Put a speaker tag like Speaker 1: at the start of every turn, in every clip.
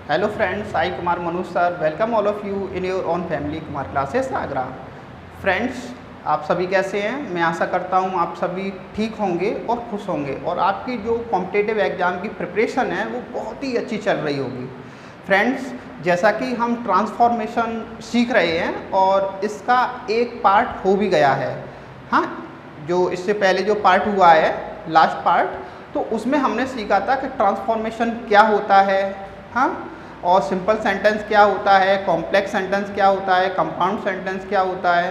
Speaker 1: Hello friends, I Kumar Manu sir welcome all of you in your own family Kumar classes Agra. Friends, आप सभी कैसे हैं? मैं आशा करता हूं आप सभी ठीक होंगे और खुश होंगे और आपकी जो कॉम्पिटिटिव एग्ज़ाम की प्रिपरेशन है वो बहुत ही अच्छी चल रही होगी। फ्रेंड्स, जैसा कि हम ट्रांसफॉर्मेशन सीख रहे हैं और इसका एक पार्ट हो भी गया है। हाँ, जो इससे पहले जो पार्ट हुआ है लास्ट पार्ट, तो उसमें हमने सीखा था कि ट्रांसफॉर्मेशन क्या होता है, हाँ, और सिंपल सेंटेंस क्या होता है, कॉम्प्लेक्स सेंटेंस क्या होता है, कंपाउंड सेंटेंस क्या होता है,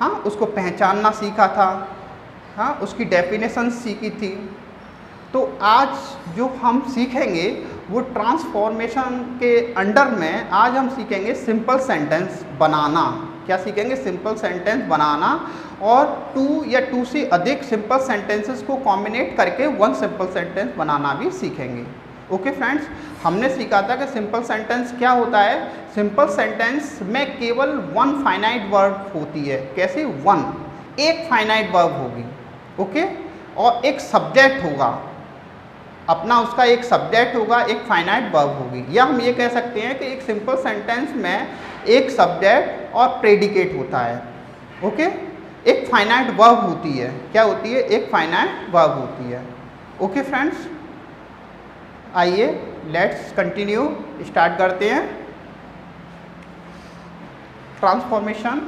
Speaker 1: हाँ, उसको पहचानना सीखा था, हाँ, उसकी डेफिनेशन सीखी थी। तो आज जो हम सीखेंगे वो ट्रांसफॉर्मेशन के अंडर में आज हम सीखेंगे सिंपल सेंटेंस बनाना। क्या सीखेंगे? सिंपल सेंटेंस बनाना और 2 या 2 से अधिक सिंपल सेंटेंसेस को कॉम्बिनेट करके 1 सिंपल सेंटेंस बनाना भी सीखेंगे। ओके फ्रेंड्स, हमने सीखा था कि सिंपल सेंटेंस क्या होता है। सिंपल सेंटेंस में केवल 1 फाइनाइट वर्ब होती है। कैसे? 1, एक फाइनाइट वर्ब होगी, ओके, और एक सब्जेक्ट होगा अपना, उसका एक सब्जेक्ट होगा, एक फाइनाइट वर्ब होगी। या हम ये कह सकते हैं कि एक सिंपल सेंटेंस में एक सब्जेक्ट और प्रेडिकेट होता है, ओके, एक फाइनाइट वर्ब होती है। क्या होती है? एक फाइनाइट वर्ब होती है। ओके फ्रेंड्स, आइए लेट्स कंटिन्यू, स्टार्ट करते हैं। ट्रांसफॉर्मेशन,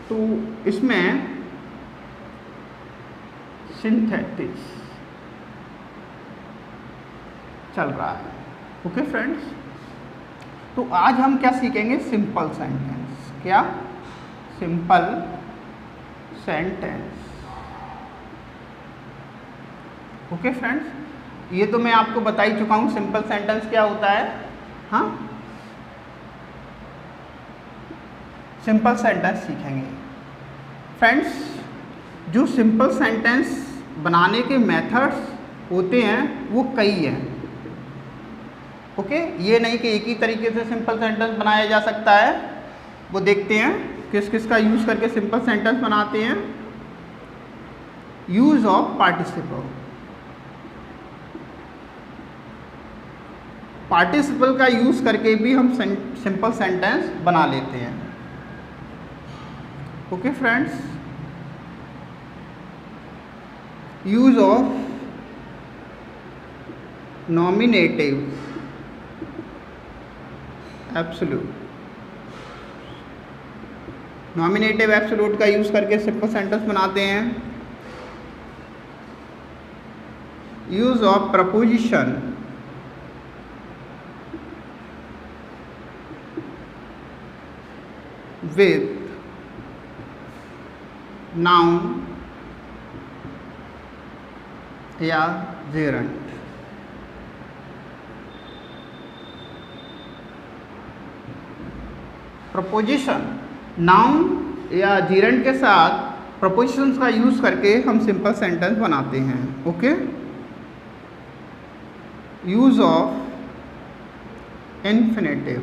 Speaker 1: तो इसमें सिंथेटिक्स चल रहा है। ओके फ्रेंड्स, तो आज हम क्या सीखेंगे? Simple sentence. क्या? Simple sentence. ओके फ्रेंड्स, ये तो मैं आपको बता ही चुका हूँ सिंपल सेंटेंस क्या होता है। हाँ, सिंपल सेंटेंस सीखेंगे फ्रेंड्स। जो सिंपल सेंटेंस बनाने के मेथड्स होते हैं वो कई हैं, ओके। ये नहीं कि एक ही तरीके से सिंपल सेंटेंस बनाया जा सकता है। वो देखते हैं किस किस का यूज़ करके सिंपल सेंटेंस बनाते हैं। यूज़ ऑफ पार्टिसिपल, पार्टिसिपल का यूज़ करके भी हम सिंपल सेंटेंस बना लेते हैं। Okay friends, use of nominative absolute, nominative absolute का यूज़ करके सिंपल सेंटेंस बनाते हैं। Use of preposition, with noun या जेरंट। प्रपोजिशन, नाउन या जीरेंट के साथ प्रपोजिशंस का यूज़ करके हम सिंपल सेंटेंस बनाते हैं। Okay, use of infinitive,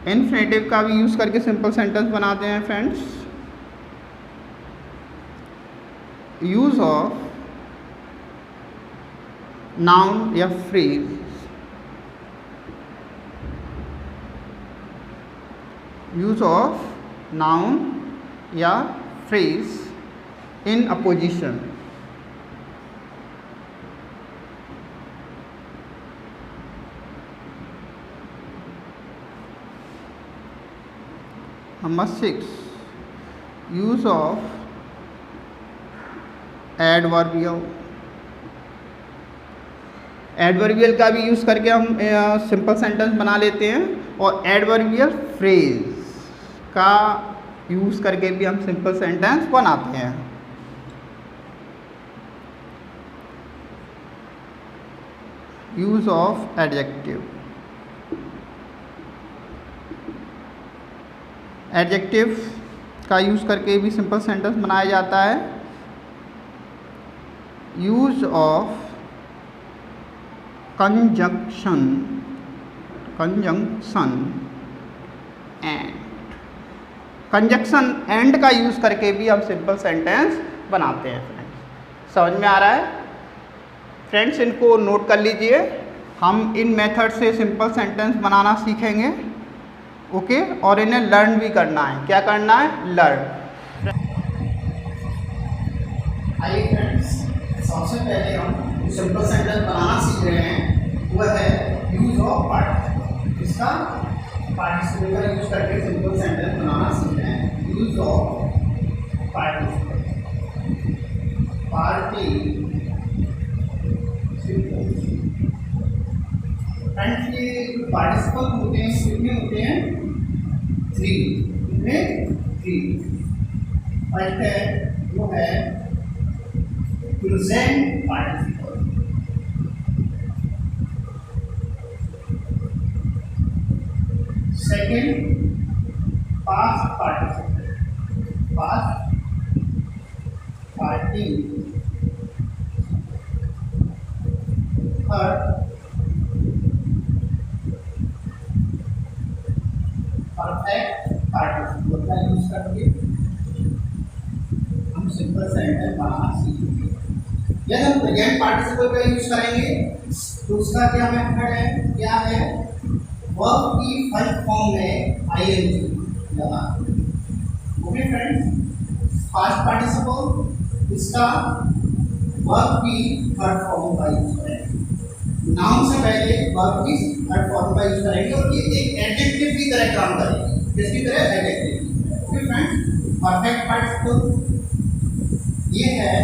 Speaker 1: infinitive का भी यूज़ करके सिंपल सेंटेंस बनाते हैं फ्रेंड्स। यूज़ ऑफ नाउन या फ्रेज, यूज़ ऑफ नाउन या phrase in opposition. Number 6, use of adverbial, adverbial का भी यूज़ करके हम सिंपल सेंटेंस बना लेते हैं और एडवर्बियल फ्रेज का यूज़ करके भी हम सिंपल सेंटेंस बनाते हैं। यूज़ ऑफ एडजेक्टिव, एडजेक्टिव का यूज़ करके भी सिंपल सेंटेंस बनाया जाता है। Use of conjunction and. Conjunction and का यूज़ करके भी हम सिंपल सेंटेंस बनाते हैं फ्रेंड्स। समझ में आ रहा है फ्रेंड्स? इनको नोट कर लीजिए। हम इन मेथड से सिंपल सेंटेंस बनाना सीखेंगे, ओके। और इन्हें लर्न भी करना है। क्या करना है? लर्न। आइए फ्रेंड्स, सबसे पहले हम सिंपल सेंटेंस बनाना सीख रहे हैं, वह है यूज ऑफ पार्टिसिपल। इसका पार्टिसिपल का यूज करके सिंपल सेंटेंस बनाना सीख रहे हैं। यूज ऑफ पार्टिसिपल, फ्रेंड्स ये जो पार्टिसिपल होते हैं कितने होते हैं? 3। कितने? 3। फर्स्ट है वो है present participle, second past participle, past party, third perfect participle का यूज करके हम सिंपल सेंटेंस बनाना सीखेंगे। यदि हम प्रेजेंट पार्टिसिपल का यूज करेंगे तो उसका क्या मेथड है? क्या है? वर्ब की फर्स्ट फॉर्म में आईएनजी लगा। ओके फ्रेंड्स, पास्ट पार्टिसिपल इसका वर्ब की थर्ड फॉर्म का यूज करेंगे। नाउन से पहले वर्ब की थर्ड फॉर्म का यूज करेंगे और ये एक एडजेक्टिव की तरह काम करेगी। किसकी तरह? Adjective. Okay friends, perfect participle ये है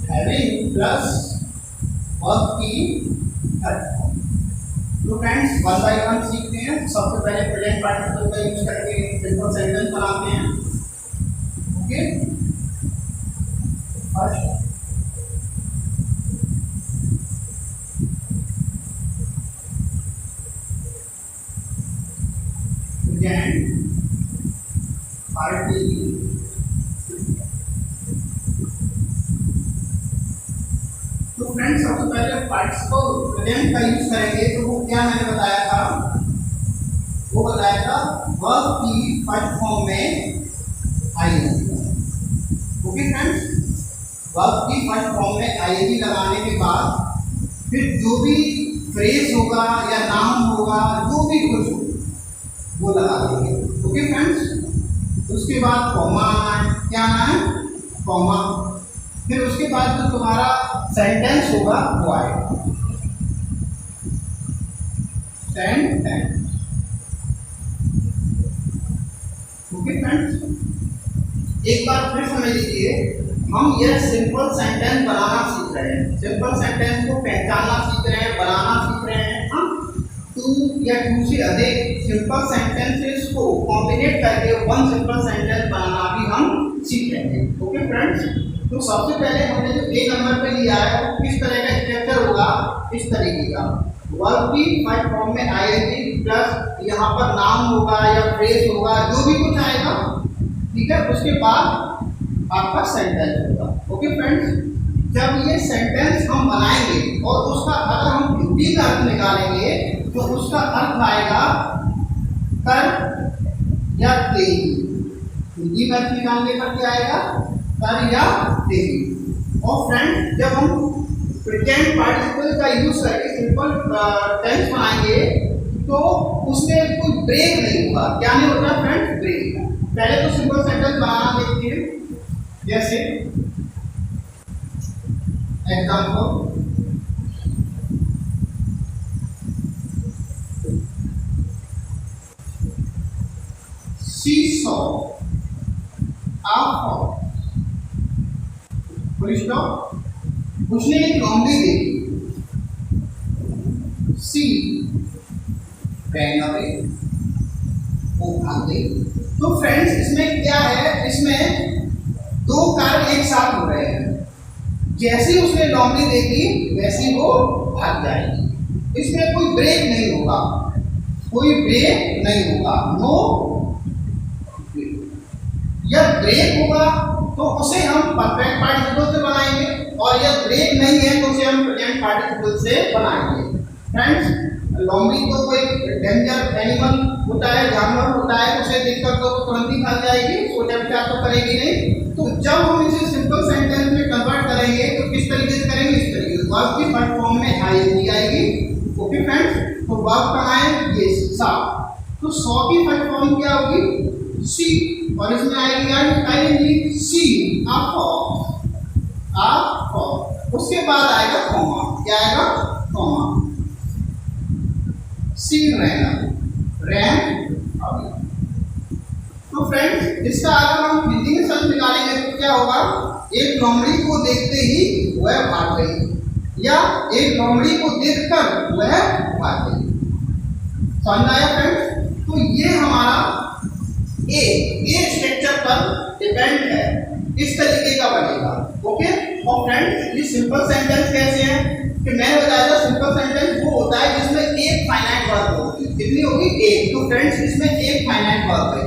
Speaker 1: हैविंग प्लस वर्ब की थर्ड फॉर्म। तो फ्रेंड्स वन बाय वन सीखते हैं। सबसे पहले प्रेजेंट पार्टिसिपल का यूज करके सिंपल सेंटेंस बनाते हैं। ओके, फर्स्ट प्रेजेंट पार्टी, तो फ्रेंड्स सबसे पहले पार्टिसिपल प्रेजेंट का यूज करेंगे तो वो क्या मैंने बताया था? वो बताया था वर्ब की फर्स्ट फॉर्म में आईएनजी। ओके फ्रेंड्स, वर्ब की फर्स्ट फॉर्म में आईएनजी लगाने के बाद फिर जो भी फ्रेज होगा या नाम होगा, जो भी कुछ हो वो लगा देंगे। ओके फ्रेंड्स, उसके बाद कॉमा आना है। क्या आना है? कॉमा। फिर उसके बाद जो तुम्हारा सेंटेंस होगा वो आएगा सेंटेंस। ओके फ्रेंड्स, एक बार फिर समझ लीजिए, हम यह सिंपल सेंटेंस बनाना सीख रहे हैं। सिंपल सेंटेंस को पहचानना सीख रहे हैं, बनाना सीख रहे हैं। हम 2 या 2 से अधिक सिंपल सेंटेंसेस को कॉम्बिनेट करके वन सिंपल सेंटेंस बनाना भी हम सीख रहे हैं। ओके फ्रेंड्स, तो सबसे पहले हमने जो ए नंबर पे लिया है वो किस तरह का स्ट्रक्चर होगा? इस तरीके का। वर्ब की फर्स्ट फॉर्म में आईएनजी प्लस यहाँ पर नाम होगा या फ्रेज होगा, जो भी कुछ आएगा, ठीक है। उसके बाद आपका सेंटेंस होगा। ओके फ्रेंड्स, जब ये सेंटेंस हम बनाएंगे और उसका अगर हम हिंदी का अर्थ निकालेंगे तो उसका अर्थ आएगा कर या तेजी। हिंदी का अर्थ निकालने पर क्या आएगा? कर या तेजी। और फ्रेंड्स जब हम प्रेजेंट पार्टिसिपल का यूज करके सिंपल टेंस बनाएंगे तो उसमें कोई ब्रेक नहीं होगा। क्या नहीं होता फ्रेंड्स? ब्रेक। पहले तो सिंपल सेंटेंस बनाना देखते हैं। जैसे example, she saw a fox, full stop. उसने एक लॉन्ड्री देखी। सी रैन अवे, वो भाग गई। तो फ्रेंड्स इसमें क्या है? इसमें दो कार्य एक साथ हो रहे हैं। जैसे ही उसने लॉन्ड्री देखी वैसे ही वो भाग जाएगी। इसमें कोई ब्रेक नहीं होगा, कोई ब्रेक नहीं होगा। नो, यह ब्रेक होगा तो उसे हम परफेक्ट पार्टिसिपल से बनाएंगे और यह ब्रेक नहीं है तो उसे हम प्रेजेंट पार्टिसिपल से बनाएंगे। फ्रेंड्स लोमड़ी तो कोई डेंजर एनिमल होता है, जानवर होता है, उसे देखकर तो तुरंत ही भाग जाएगी, सोचा विचार तो करेगी नहीं। तो जब हम इसे सिंपल सेंटेंस में कन्वर्ट करेंगे तो किस तरीके से करेंगे, इस तरीके से वर्ब की फर्स्ट फॉर्म में आईएनजी आएगी। ओके फ्रेंड्स, तो वर्ब कहाँ है, ये सा। तो सॉ की फर्स्ट फॉर्म क्या होगी, सी, और इसमें आएगी आईएनजी सी, आप। उसके बाद आएगा कॉमा, क्या आएगा, कॉमा, सी रहेगा, रैन। तो फ्रेंड्स, इसका अगर हम हिंदी में शब्द निकालेंगे तो क्या होगा, एक लोमड़ी को देखते ही वह भाग गई, या एक लोमड़ी को देखकर वह भाग गई। समझ आया फ्रेंड्स? तो ये हमारा ए स्ट्रक्चर पर डिपेंड है, इस तरीके का बनेगा। ओके, और फ्रेंड्स ये सिंपल सेंटेंस कैसे है कि मैंने बताया था, सिंपल सेंटेंस वो होता है जिसमें एक फाइनाइट वर्ब होगी, कितनी होगी, एक। तो फ्रेंड्स इसमें एक फाइनाइट वर्ब है,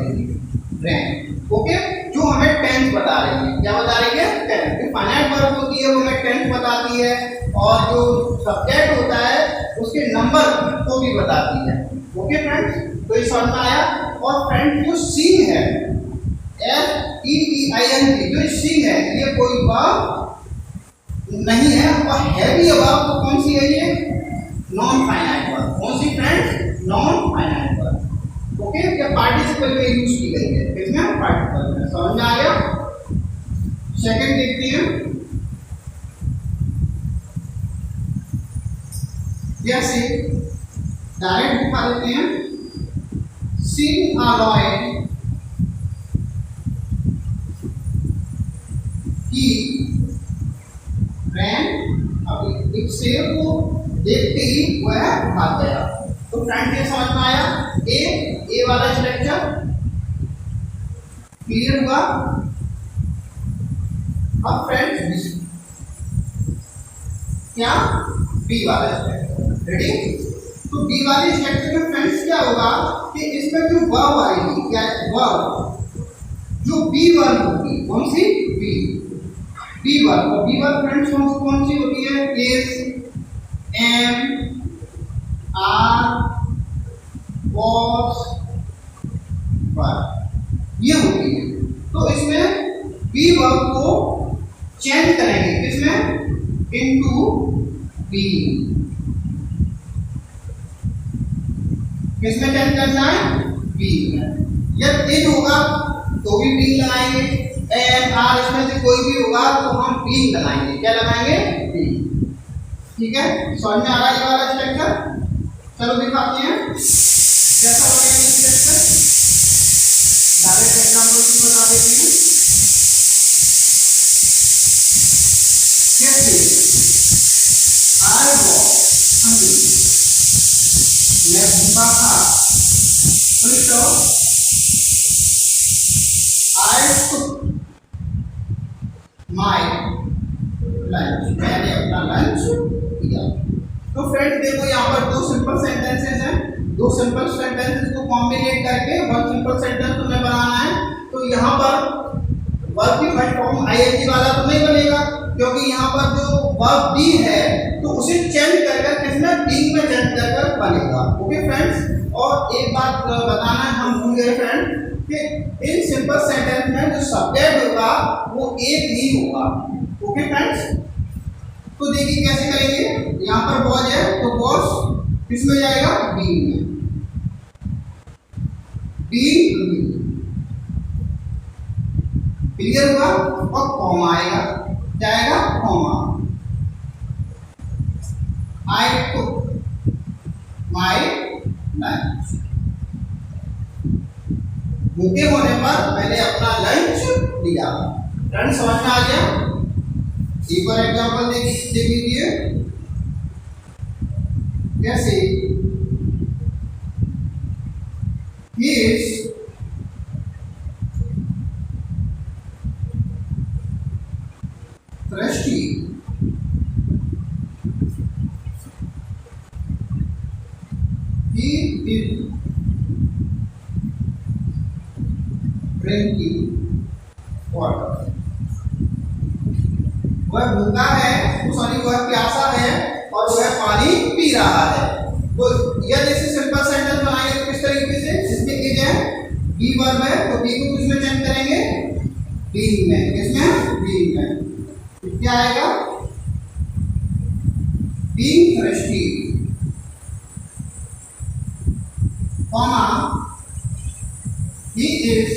Speaker 1: रैन। ओके, जो हमें टेंस बता रही है, क्या बता रही है, टेंस। जो फाइनाइट वर्ब होती है वो हमें टेंस बताती है, और जो सब्जेक्ट होता है उसके नंबर को भी बताती है। ओके फ्रेंड्स, तो ये समझ में आया। और फ्रेंड्स जो सीन है, SEEING, जो सीन है ये कोई वर्ब नहीं है, और है भी वर्ब तो कौन सी है, ये नॉन फाइनाइट वर्ब। कौन सी friends, non finite verb. Okay, ये पार्टिसिपल में यूज की गई है, किसमें, पार्टिसिपल में। समझ में आ गया। सेकंड देखते हैं, जैसे डायरेक्ट दिखा देते हैं, seen a lion he ran away. एक शेर को देखते ही वह भाग गया। तो फ्रेंड ये समझ में आया, ए वाला स्ट्रक्चर क्लियर हुआ। अब फ्रेंड्स क्या, बी वाला स्ट्रक्चर, रेडी। तो बी वाले स्ट्रक्चर में फ्रेंड्स क्या होगा कि इसमें जो वर्ब आएगी, क्या वर्ब, जो बी वर्ब होगी, कौन सी, बी वर्ब। और बी वर्ब फ्रेंड्स कौन सी होती है, is, am, are, was, verb, ये होती है। तो इसमें बी वर्ब को चेंज करेंगे, किसमें, इनटू बी। किसमें चेंज करना है, बी में। जब इन होगा तो भी बी लगाएंगे, एम, आर, इसमें से कोई भी होगा तो हम बी लगाएंगे, क्या लगाएंगे, बी। ठीक है, समझ में आ रहा है ये वाला स्ट्रक्चर। चलो दिखाते हैं कैसा बनेगा ये स्ट्रक्चर। डायरेक्ट एग्जांपल से बता देते हैं। कैसे, आई वॉक हंग्री, मैं भूखा था। तो आई टुक माय लंच, मैंने अपना लंच किया। तो फ्रेंड्स देखो यहाँ पर दो सिंपल सेंटेंसेस हैं, दो सिंपल सेंटेंसेस को कॉम्बिनेट करके वन सिंपल सेंटेंस तुम्हें बनाना है। तो यहाँ पर वर्ब की फर्स्ट फॉर्म आईएनजी वाला तो नहीं बनेगा, क्योंकि यहाँ पर जो वर्ब बी है तो उसे चेंज कर किसमें, बी में चेंज कर बनेगा। ओके फ्रेंड्स, और एक बात बताना हम भूल गए फ्रेंड कि इन सिंपल सेंटेंस में जो सब्जेक्ट होगा वो एक ही होगा। ओके फ्रेंड्स, तो देखिए कैसे करेंगे। यहाँ पर वॉज है तो वॉज किसमें जाएगा, बी में, बी क्लियर हुआ। और कॉमा आएगा, जाएगा comma, I took my lunch. भूखे होने पर मैंने अपना लंच लिया। फ्रेंड समझ में आ गया। एक और एग्जांपल देख लीजिए, जैसे he is thirsty, he is drinking water। वह भूखा है, सॉरी वह प्यासा है और वह पानी पी रहा है। तो बी वर्ब है तो बी को किसमें चेंज करेंगे, बीइंग में, किसमें, बीइंग में। तो क्या आएगा, being thirsty, comma he is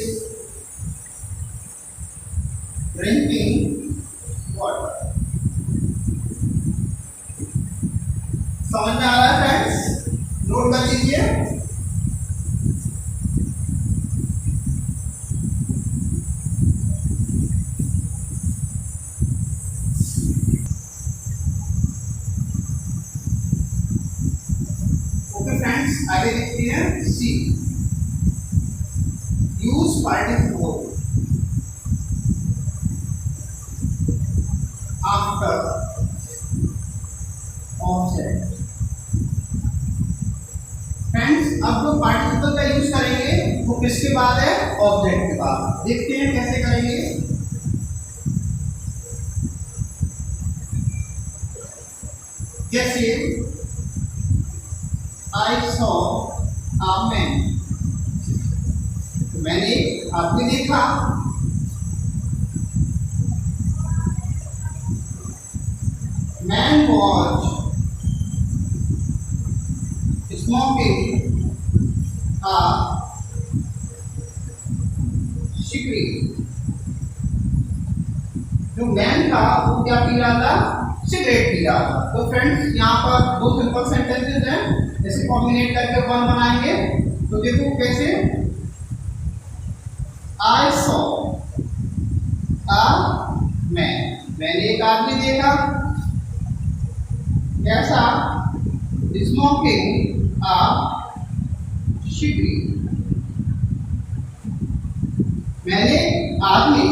Speaker 1: drinking water। समझ में आ रहा है फ्रेंड्स, नोट कर लीजिए। ओके फ्रेंड्स, आगे देखते हैं C, use participle after object. Friends अब जो पार्टिसिपल का यूज करेंगे वो किसके बाद है, ऑब्जेक्ट के बाद। देखते हैं कैसे करेंगे। जैसे आई सॉ अ मैन, मैंने आपने देखा, man watch smoking a cigarette. जो मैन था वो क्या पी रहा था, सिगरेट पी रहा था। तो फ्रेंड्स यहाँ पर दो सिंपल सेंटेंसेस हैं, जैसे कॉम्बिनेट करके वन बनाएंगे। तो देखो कैसे, I saw a man, मैंने एक आदमी देखा, कैसा, स्मोकिंग a cigarette, मैंने आदमी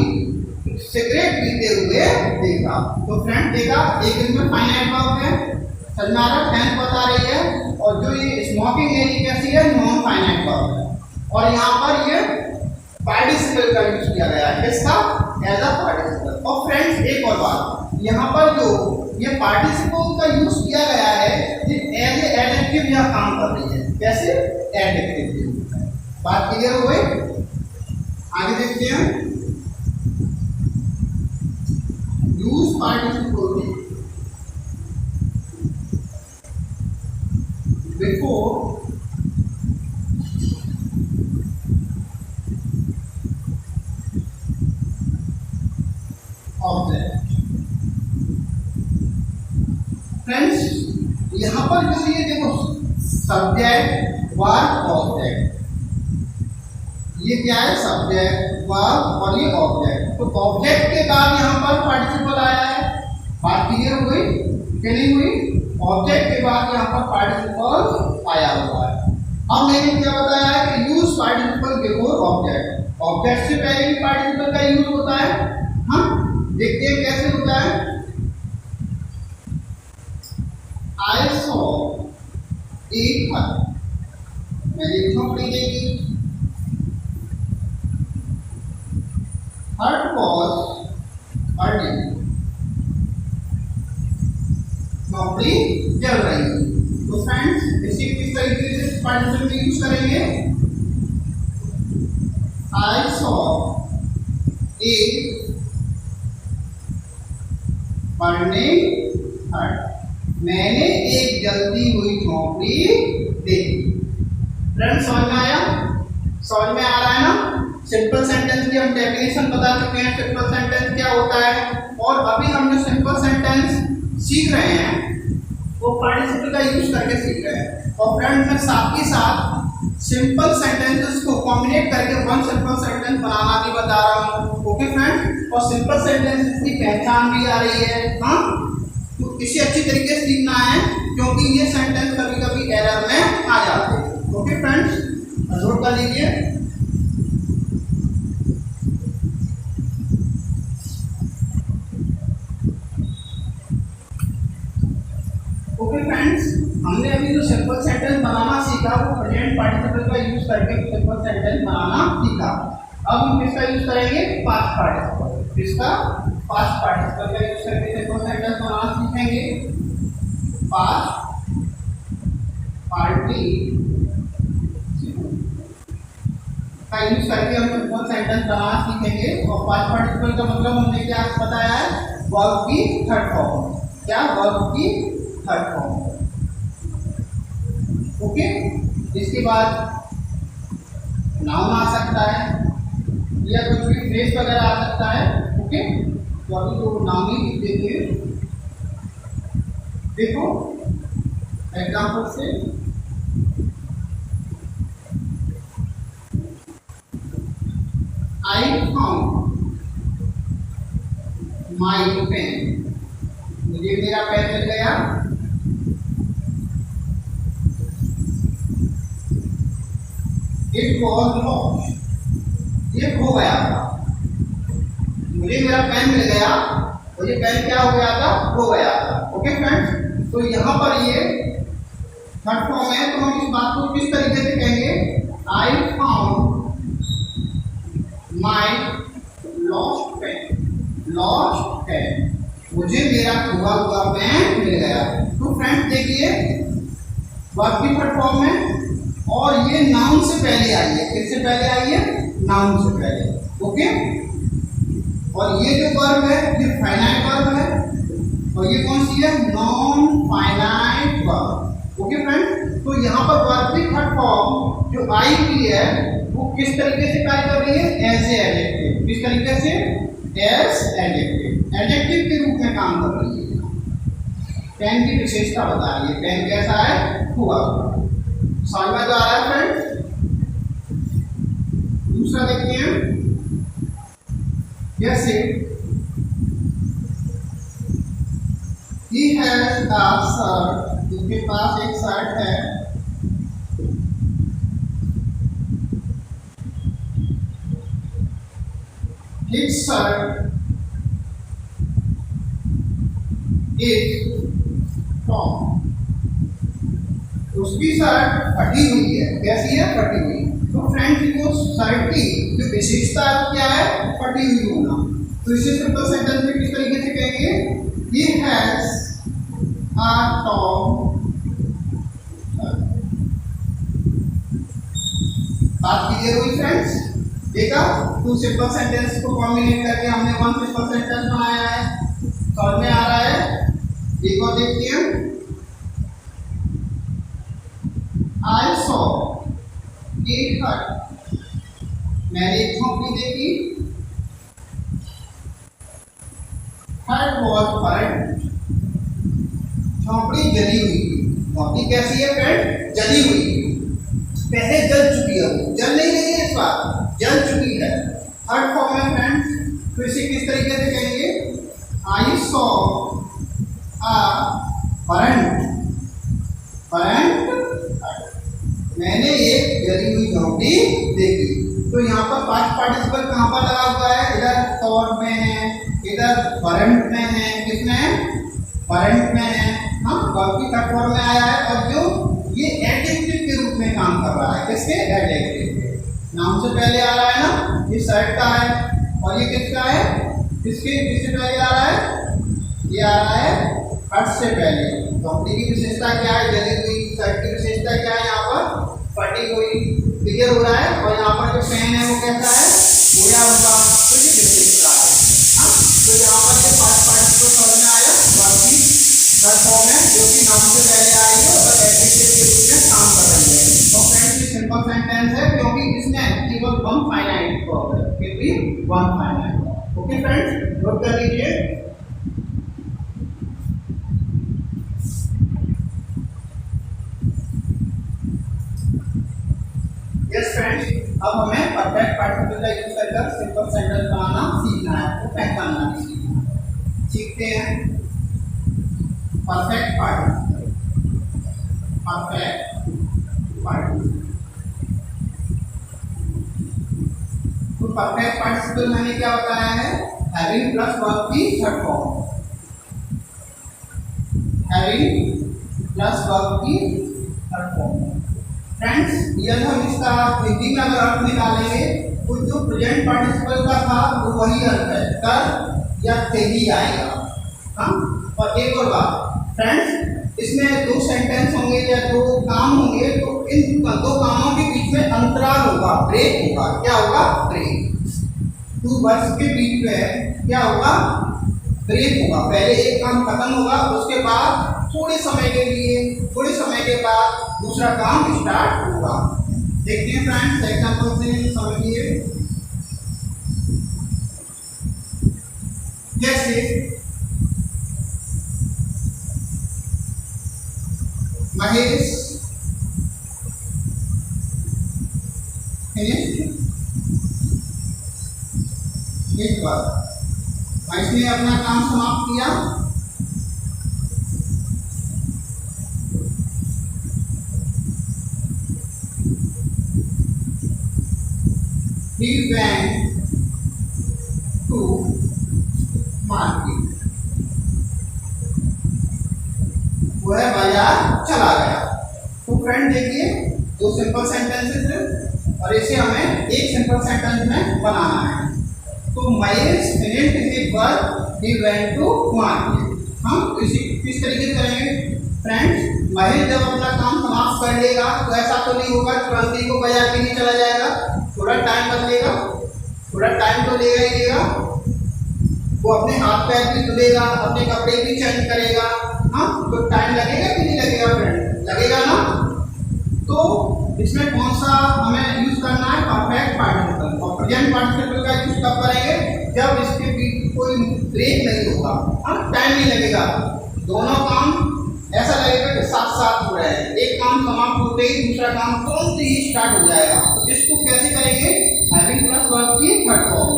Speaker 1: सिगरेट पीते हुए देखा। तो फ्रेंड देखा, एक इसमें फाइनाइट वर्ब है, समझ में आ रहा है, टेंस बता रही है, और जो ये स्मोकिंग है ये कैसी है, नॉन फाइनाइट वर्ब है। और यहाँ पर ये पार्टिसिपल का यूज किया गया है, किसका, एज अ पार्टिसिपल। और फ्रेंड्स एक और बात, यहाँ पर जो ये पार्टिसिपल का यूज किया गया है ये एज ए एडजेक्टिव यहाँ काम कर रही है। कैसे, एडजेक्टिव। बात क्लियर हो गई, आगे देखते हैं। Use participle before object. Friends यहाँ पर जो ये देखो सब्जेक्ट वर्ब ऑब्जेक्ट, ये क्या है, सब्जेक्ट वर्ब और ये ऑब्जेक्ट। तो ऑब्जेक्ट के बाद यहाँ पर पार्टिसिपल आया है। बात क्लियर हो गई कि नहीं हुई, ऑब्जेक्ट के बाद यहाँ पर पार्टिसिपल आया हुआ है। अब मैंने क्या बताया है कि use participle before object, object से पहले भी पार्टिसिपल का यूज होता है। हम देखते हैं कैसे होता है। I saw a hut, मैंने झोपड़ी देखी, hut was burning, झोपड़ी जल रही। तो फ्रेंड्स इसी किस तरीके से पार्टिसिपल में यूज करेंगे, I saw a burning hut, मैंने एक जलती हुई झोपड़ी देखी। फ्रेंड्स समझ में आया, समझ में आ रहा है ना। सिंपल सेंटेंस की हम डेफिनेशन बता चुके हैं, सिंपल सेंटेंस क्या होता है। और अभी हम जो सिंपल सेंटेंस सीख रहे हैं वो पार्टिसिपल का यूज करके सीख रहे हैं। और फ्रेंड्स मैं साथ ही साथ सिंपल सेंटेंसेस को कॉम्बिनेट करके वन सिंपल सेंटेंस बनाना भी बता रहा हूँ। ओके फ्रेंड्स, और सिंपल सेंटेंसेस की पहचान भी आ रही है। हाँ, तो इसे अच्छी तरीके से सीखना है क्योंकि ये सेंटेंस कभी कभी एरर में आ जाते हैं। ओके फ्रेंड्स, नोट कर लीजिए। ओके फ्रेंड्स, हमने अभी जो सिंपल सेंटेंस बनाना सीखा वो प्रेजेंट पार्टिसिपल का यूज करके सिंपल सेंटेंस बनाना सीखा। अब हम किसका यूज करेंगे, पास्ट पार्टिसिपल। किसका, पास्ट पार्टिसिपल का यूज करके सिंपल सेंटेंस बनाना सीखेंगे। पास्ट पार्टिसिपल का यूज करके हम सिंपल सेंटेंस बनाना सीखेंगे। और पास्ट पार्टिसिपल का मतलब हमने क्या बताया है, वर्ब की थर्ड फॉर्म। क्या, वर्ब की थर्ड फॉर्म। ओके, इसके बाद नाउन आ सकता है या कुछ भी फ्रेज वगैरह आ सकता है। ओके, तो अभी तो नाउन ही लिख देते हैं। देखो एग्जाम्पल से, I found my pen, मुझे मेरा पेन मिल गया। It was lost, ये खो गया था। मुझे मेरा पेन मिल गया और ये पेन क्या हो गया था, खो गया था। ओके फ्रेंड्स, तो यहाँ पर ये थर्ड फॉर्म है, तो हम इस बात को किस तरीके से कहेंगे, I found my lost pen, lost pen, मुझे मेरा खोया हुआ पेन मिल गया। तो फ्रेंड्स देखिए, वर्ब की थर्ड फॉर्म है और ये नाउन से पहले आई है। किससे पहले आई है, नाउन से पहले। ओके, और ये जो वर्ब है ये फाइनाइट वर्ब है और ये कौन सी है, non finite verb. Okay friends, तो यहाँ पर वर्ब की थर्ड फॉर्म जो आई की है वो किस तरीके से कार्य कर रही है, एज ए एडजेक्टिव। किस तरीके से, एज एडजेक्टिव, एडजेक्टिव के रूप में काम कर रही है। पेन की विशेषता बता रही है, पेन कैसा है, हुआ। समझ में तो आ रहा है फ्रेंड्स। दूसरा देखते हैं, जैसे he has a shirt, उसके पास एक शर्ट है। His shirt is torn, उसकी शर्ट फटी हुई है। कैसी है, फटी हुई। तो फ्रेंड्स वो शर्ट की जो विशेषता है क्या है, फटी हुई होना। तो इसे सिंपल सेंटेंस में किस तरीके से कहेंगे, he has a torn shirt। बात क्लियर हुई फ्रेंड्स, देखा। टू सिंपल सेंटेंस को कॉम्बिनेट करके हमने वन सिंपल सेंटेंस बनाया है, समझ में आ रहा है। एक और देखते हैं, I saw a hut, मैंने एक झोंपड़ी देखी। Hut was burnt, झोंपड़ी जली हुई। झोंपड़ी कैसी है फ्रेंड, जली हुई। पहले जल चुकी है, जल नहीं रही है इस बार, जल चुकी है। थर्ड फॉर्म है फ्रेंड्स, तो इसे किस तरीके से कहेंगे, I saw a burnt, मैंने एक जली हुई झोंपड़ी देखी। तो यहाँ पर पास्ट पार्टिसिपल कहाँ पर लगा हुआ है, इधर सॉर में है, इधर बरंट में है। किसमें है, बरंट में है। हाँ, वर्ब की थर्ड फॉर्म में आया है और जो ये एडजेक्टिव के रूप में काम कर रहा है। किसके, एडजेक्टिव के। नाउन से पहले आ रहा है ना, ये शर्ट का है और ये किसका है, किससे पहले आ रहा है, ये आ रहा है हट से पहले। झोंपड़ी की विशेषता क्या है, जली हुई। शर्ट की विशेषता क्या है, यहाँ पर फटी हुई। क्लियर हो रहा है। और यहाँ पर जो पेन है वो कैसा है, बोया हुआ। तो ये विशेषता है। हाँ, तो यहाँ पर ये पार्टिसिपल समझ में आया। बाकी थर्ड फॉर्म है जो कि नाउन से पहले आई है और एडजेक्टिव के रूप में काम कर रही है। तो फ्रेंड्स ये सिंपल सेंटेंस है क्योंकि इसमें केवल वन फाइनाइट वर्ब है, फिर भी one finite. Okay friends, note कर लीजिए। यस फ्रेंड्स, अब हमें परफेक्ट पार्टिसिपल का यूज कर सिंपल सेंटेंस बनाना सीखना है, तो पहचानना भी सीखना है। सीखते हैं परफेक्ट पार्टिसिपल। परफेक्ट पार्टिसिपल, तो परफेक्ट पार्टिसिपल मैंने क्या बताया है, हैविंग प्लस वर्ब की third form. Having plus verb की थर्ड फॉर्म। फ्रेंड्स, यदि हम इसका हिंदी में अगर अर्थ निकालेंगे तो जो प्रेजेंट पार्टिसिपल का था वो वही अर्थ है, कर या थे ही आएगा। हाँ, और एक और बात फ्रेंड्स, इसमें दो सेंटेंस होंगे या दो काम होंगे, तो इन दो कामों के बीच में अंतराल होगा। ब्रेक होगा। क्या होगा? ब्रेक। टू वर्ड्स के बीच में क्या होगा? ब्रेक होगा। पहले एक काम खत्म होगा, उसके बाद थोड़े समय के बाद दूसरा काम स्टार्ट होगा। देखते हैं फ्रेंड्स एग्जांपल से समझिए। जैसे महेश एक बार महेश ने अपना काम समाप्त किया। He went to market. वह बाजार चला गया। तो फ्रेंड देखिए, दो सिंपल सेंटेंसेस है और इसे हमें एक सिंपल सेंटेंस में बनाना है। तो Mahesh finished his work, he went to market। हम किस तरीके से करेंगे फ्रेंड्स? महेश जब अपना काम समाप्त कर लेगा तो ऐसा तो नहीं होगा तुरंत ही वो बाजार के लिए चला जाएगा। थोड़ा टाइम बदलेगा, थोड़ा टाइम तो लेगा ही लेगा। वो अपने हाथ पैर भी धुलेगा, अपने कपड़े भी चेंज करेगा। हाँ, तो टाइम लगेगा कि नहीं लगेगा फ्रेंड? लगेगा ना। तो इसमें कौन सा हमें यूज करना है? Perfect participle. और प्रेजेंट पार्टिसिपल का यूज कब करेंगे? जब इसके बीच कोई ब्रेक नहीं होगा, हाँ, टाइम नहीं लगेगा। दोनों काम ऐसा लगेगा कि साथ साथ हो रहे हैं। एक काम समाप्त होते ही दूसरा काम तुरंत ही स्टार्ट हो जाएगा। इसको कैसे करेंगे? हैविंग प्लस वर्ब की थर्ड फॉर्म।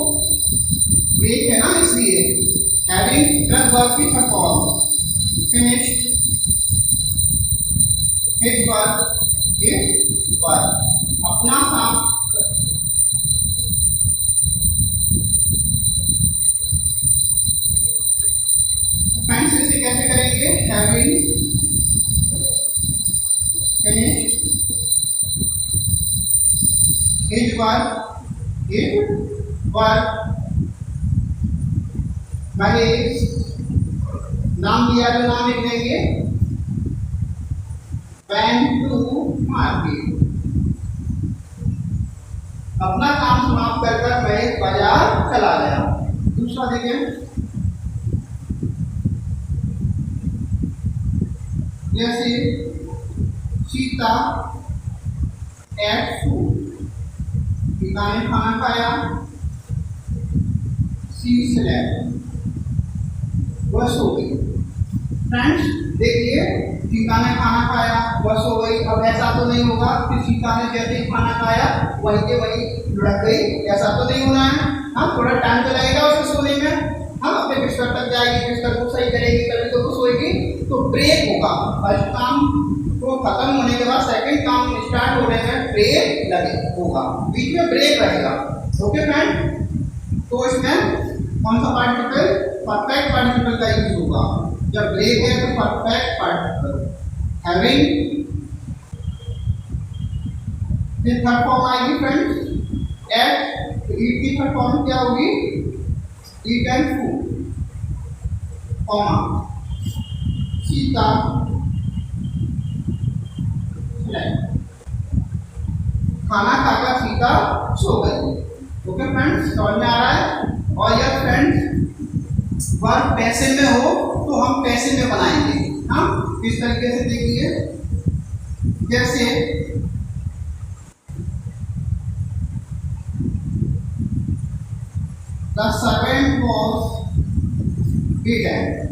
Speaker 1: ब्रेक है ना, इसलिए हैविंग प्लस वर्ब की third form. Finished his work, अपना काम फ्रेंड्स इसे कैसे करेंगे? Having finished his work, Mahesh नाम दिया तो नाम लिख देंगे went to market। अपना काम समाप्त कर महेश बाजार चला गया। दूसरा देखें, जैसे सीता एट फूड, सीता ने खाना खाया। सी स्लेप्ट, वह सो गई। फ्रेंड्स देखिए, सीता ने खाना खाया, वह सो गई। अब ऐसा तो नहीं होगा कि सीता ने जैसे ही खाना खाया वही के वही लुढ़क गई, ऐसा तो नहीं होना है। हाँ, थोड़ा टाइम तो लगेगा उसके सोने में। हाँ, अपने बिस्तर तक जाएगी, बिस्तर को सही करेगी, तभी तो वो सोएगी। तो ब्रेक होगा। फर्स्ट काम को खत्म होने के बाद सेकंड काम स्टार्ट होने में ब्रेक लगे होगा, बीच में ब्रेक रहेगा। ओके फ्रेंड, तो इसमें कौन सा पार्टिकल? परफेक्ट पार्टिकल का यूज होगा। जब ब्रेक है तो परफेक्ट पार्टिकल। हैविंग फिर थर्ड फॉर्म आएगी फ्रेंड्स एट। तो ईट की थर्ड फॉर्म क्या होगी? Eat and food, comma Sita खाना खाकर सीता सो गई। ओके फ्रेंड्स, समझ में आ रहा है? और यह फ्रेंड्स वर्ब पैसे में हो तो हम पैसे में बनाएंगे। हाँ, किस तरीके से देखिए, जैसे the servant was beaten।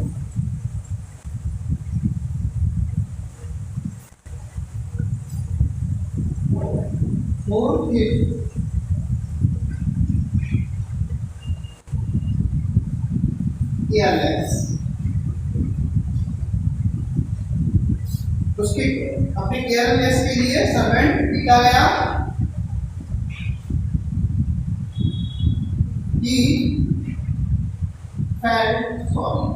Speaker 1: For his careless, उसके अपने केयरलेस के लिए सर्वेंट पीटा गया। He felt sorry,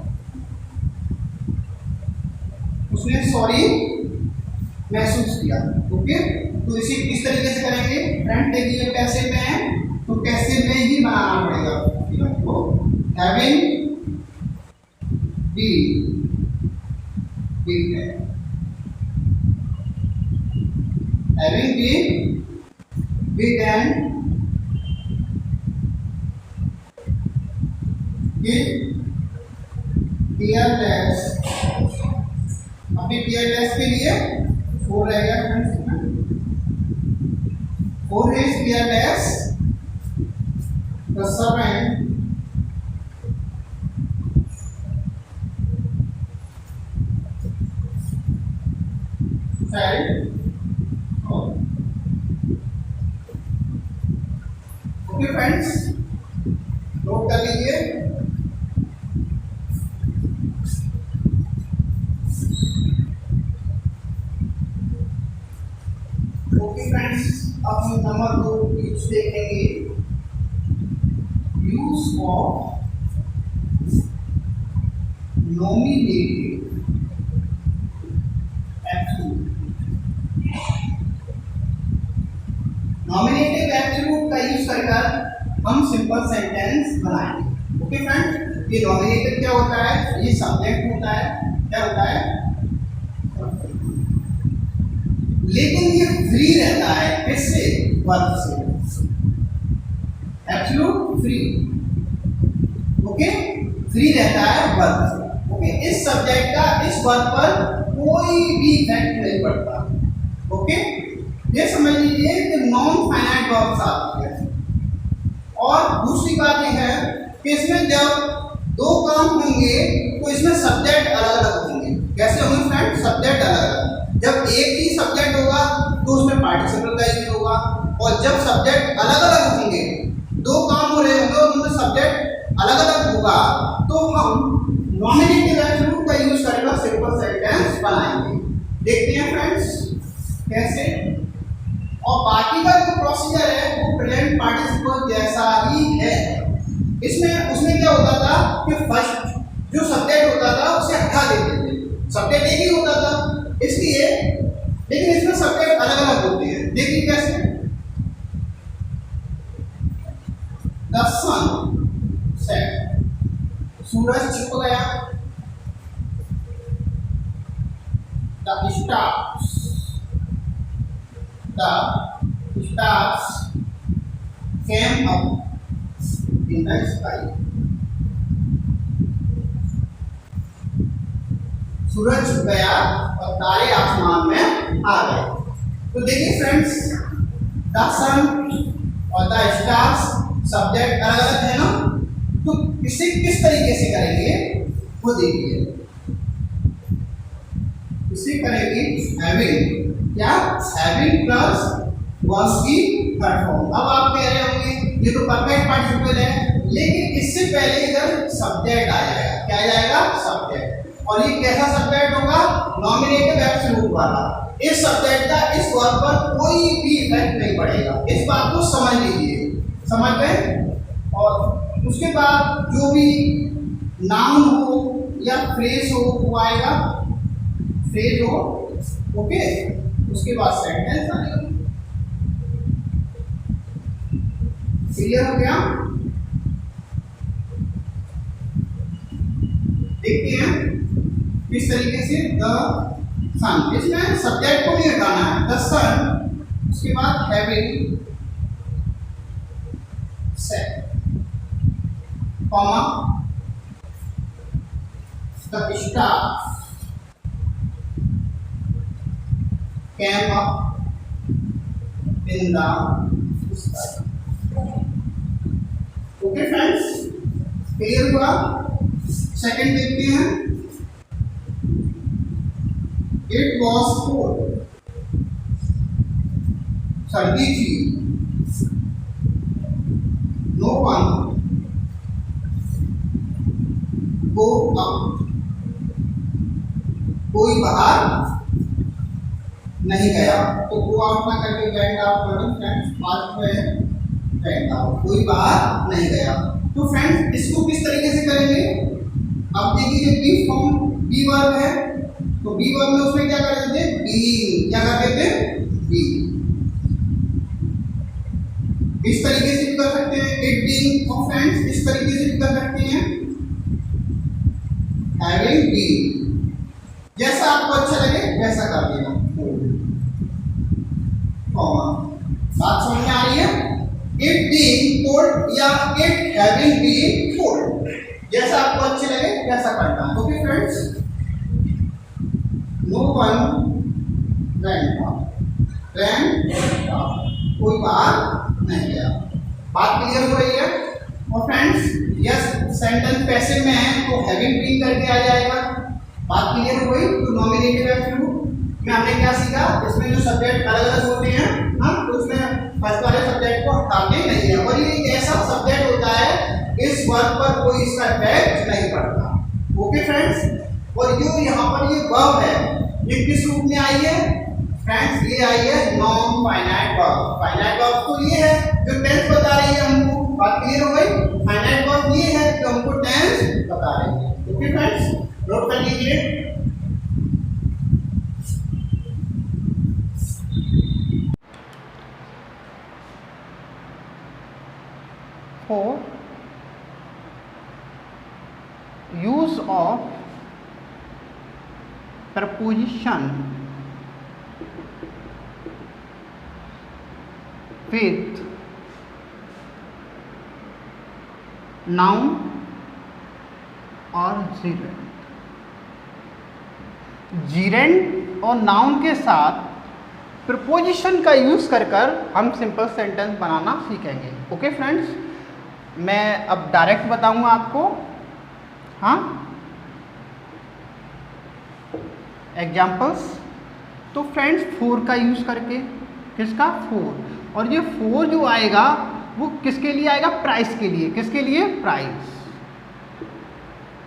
Speaker 1: उसने सॉरी महसूस किया। ओके, तो इसी किस तरीके से करेंगे फ्रेंड? देखिए पैसे में है तो पैसे में ही बनाना पड़ेगा। तो having been we can give fearless, अपनी fearless के लिए 4 रहेगा friends, 4 is fearless, the servant felt, okay friends, note कर लीजिए। ओके फ्रेंड्स, अब हम नंबर 2 यूज देखेंगे, use of nominative absolute. Nominative absolute का यूज कर हम सिंपल सेंटेंस बनाएंगे। ओके फ्रेंड्स, ये नॉमिनेटिव क्या होता है, ये सब्जेक्ट होता है, क्या होता है, लेकिन ये फ्री रहता है किससे, वर्ब से, एब्सोल्यूट फ्री, ओके, फ्री रहता है वर्ब से। ओके, इस सब्जेक्ट का इस वर्ब पर कोई भी इफेक्ट नहीं पड़ता। ओके, ये समझ लीजिए कि नॉन फाइनाइट वर्ब्स आती है। और दूसरी बात यह है कि इसमें जब 2 काम होंगे तो इसमें सब्जेक्ट अलग अलग होंगे। कैसे होंगे फ्रेंड, सब्जेक्ट अलग अलग। जब एक ही सब्जेक्ट होगा तो उसमें पार्टिसिपल का यूज होगा, और जब सब्जेक्ट अलग अलग होंगे, 2 काम हो रहे होंगे और उनमें सब्जेक्ट अलग अलग होगा, तो हम नॉमिनेटिव एब्सोल्यूट का यूज करेगा सिंपल सेंटेंस बनाएंगे। देखते हैं फ्रेंड्स कैसे। और बाकी का जो प्रोसीजर है वो प्रेजेंट पार्टिसिपल जैसा ही है। इसमें उसमें क्या होता था कि फर्स्ट जो सब्जेक्ट होता था उसे हटा देते थे, सब्जेक्ट एक ही होता था इसलिए, लेकिन इसमें सब्जेक्ट अलग अलग होते हैं। देखिए कैसे, द सन सेट, सूरज छिप गया, the stars, the stars came up in the sky, सूरज छुप गया और तारे आसमान में आ गए। तो देखिए फ्रेंड्स, द सन और द स्टार्स सब्जेक्ट अलग अलग है ना, तो इसे किस तरीके से करेंगे वो देखिए। इसे करेंगे हैविंग, क्या, हैविंग प्लस वॉज की थर्ड फॉर्म। अब आप कह रहे होंगे ये तो परफेक्ट पार्टिसिपल है, लेकिन इससे पहले इधर सब्जेक्ट आ जाएगा, क्या आ जाएगा, सब्जेक्ट। और ये कैसा सब्जेक्ट होगा, नॉमिनेटिव एब्सोल्यूट वाला। इस सब्जेक्ट का इस वर्ब पर कोई भी इफेक्ट नहीं पड़ेगा, इस बात को समझ लीजिए, समझ गए। और उसके बाद जो भी नाउन हो या फ्रेज हो वो आएगा, फ्रेज हो, ओके, उसके बाद सेंटेंस आएगा। क्लियर हो गया। देखते हैं किस तरीके से, द सन, इसमें सब्जेक्ट को भी हटाना है, द सन, उसके बाद having set, comma, the stars came up in the sky. Okay friends, clear हुआ। सेकंड देखते हैं, इट वॉज कोल्ड, सर्दी थी, नो वन गो आउट, कोई बाहर नहीं गया। तो गो आउट ना करके वेंट आउट करो फ्रेंड्स, पास्ट में वेंट आउट, कोई बाहर नहीं गया। तो फ्रेंड्स इसको किस तरीके से करेंगे, अब देखिए बी फॉर्म, बी वर्ब है, तो बी वर्ब में उसमें क्या कर देते हैं, बीइंग, क्या कर देते हैं, बी। इस तरीके से भी कर सकते हैं, इट बीइंग, और फ्रेंड्स इस तरीके से भी कर सकते हैं, हैविंग बीन। जैसा आपको अच्छा लगे वैसा कर देना, कॉमा, बात समझ में आ रही है? इट बीइंग टोल्ड या इट हैविंग बीन टोल्ड, जैसा आपको अच्छे लगे वैसा करना। Okay friends, no one went, कोई बात नहीं गया। बात क्लियर हो रही है? और फ्रेंड्स यस सेंटेंस पैसिव में है तो हैविंग बीन करके आ जाएगा। बात क्लियर हो गई? तो नॉमिनेटिव एब्सोल्यूट में हमने क्या सीखा, इसमें जो सब्जेक्ट अलग अलग होते हैं हम तो उसमें फर्स्ट वाले सब्जेक्ट को हटाते नहीं है, और ये एक ऐसा सब्जेक्ट होता है इस वर्ब पर कोई इसका इफेक्ट नहीं पड़ता। ओके फ्रेंड्स, और जो यहाँ पर ये वर्ब है ये किस रूप में आई है फ्रेंड्स? ये आई है non finite verb. Finite verb तो ये है जो टेंस बता रही है हमको। बात क्लियर हो गई? फाइनाइट वर्ब ये है जो हमको टेंस बता रही है। ओके फ्रेंड्स, नोट कर लीजिए। For use of preposition with noun और gerund, gerund और noun के साथ प्रपोजिशन का यूज़ कर हम सिंपल सेंटेंस बनाना सीखेंगे। ओके फ्रेंड्स, मैं अब डायरेक्ट बताऊंगा आपको। हाँ, एग्जाम्पल्स। तो फ्रेंड्स फोर का यूज़ करके, किसका? फोर। और ये फोर जो आएगा वो किसके लिए आएगा? प्राइस के लिए। किसके लिए? प्राइस।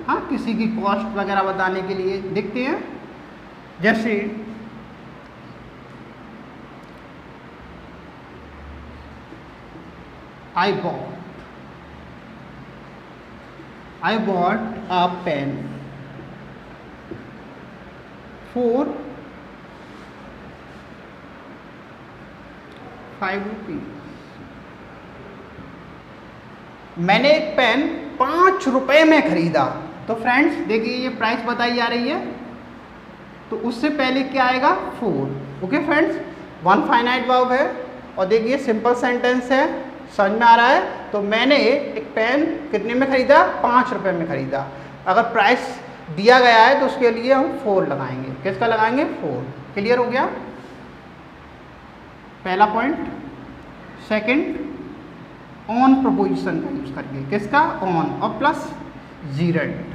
Speaker 1: हाँ, किसी की कॉस्ट वगैरह बताने के लिए। देखते हैं, जैसे I bought a pen for 5 rupees। मैंने एक पेन 5 रुपए में खरीदा। तो फ्रेंड्स देखिए ये प्राइस बताई जा रही है, तो उससे पहले क्या आएगा? 4। Okay friends, one finite verb है और देखिए सिंपल सेंटेंस है, समझ में आ रहा है? तो मैंने एक पेन कितने में खरीदा? 5 रुपए में खरीदा। अगर प्राइस दिया गया है तो उसके लिए हम 4 लगाएंगे। किसका लगाएंगे? 4। क्लियर हो गया पहला पॉइंट। सेकंड, ऑन प्रपोजिशन का यूज करके। किसका? ऑन और प्लस जीरेंट।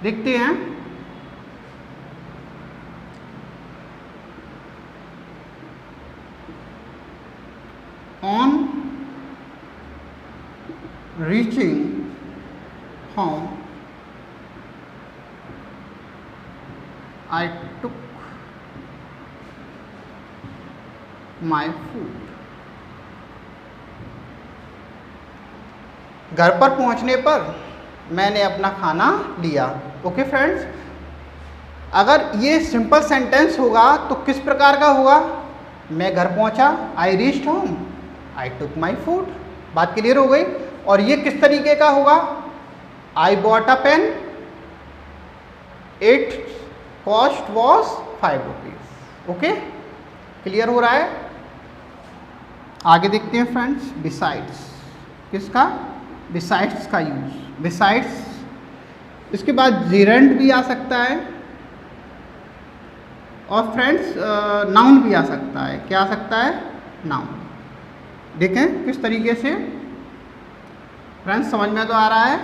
Speaker 1: देखते हैं, on reaching home I took my food। घर पर पहुंचने पर मैंने अपना खाना लिया। ओके फ्रेंड्स, अगर ये सिंपल सेंटेंस होगा तो किस प्रकार का होगा? मैं घर पहुंचा, I reached home, I took my food. बात क्लियर हो गई? और ये किस तरीके का होगा? I bought a pen, it cost was 5 rupees. Okay, clear हो रहा है? आगे देखते हैं फ्रेंड्स, बिसाइड्स। किसका? बिसाइड्स का यूज। बिसाइड्स, इसके बाद जेरेंट भी आ सकता है और फ्रेंड्स नाउन भी आ सकता है। क्या आ सकता है? नाउन। देखें किस तरीके से फ्रेंड्स, समझ में तो आ रहा है?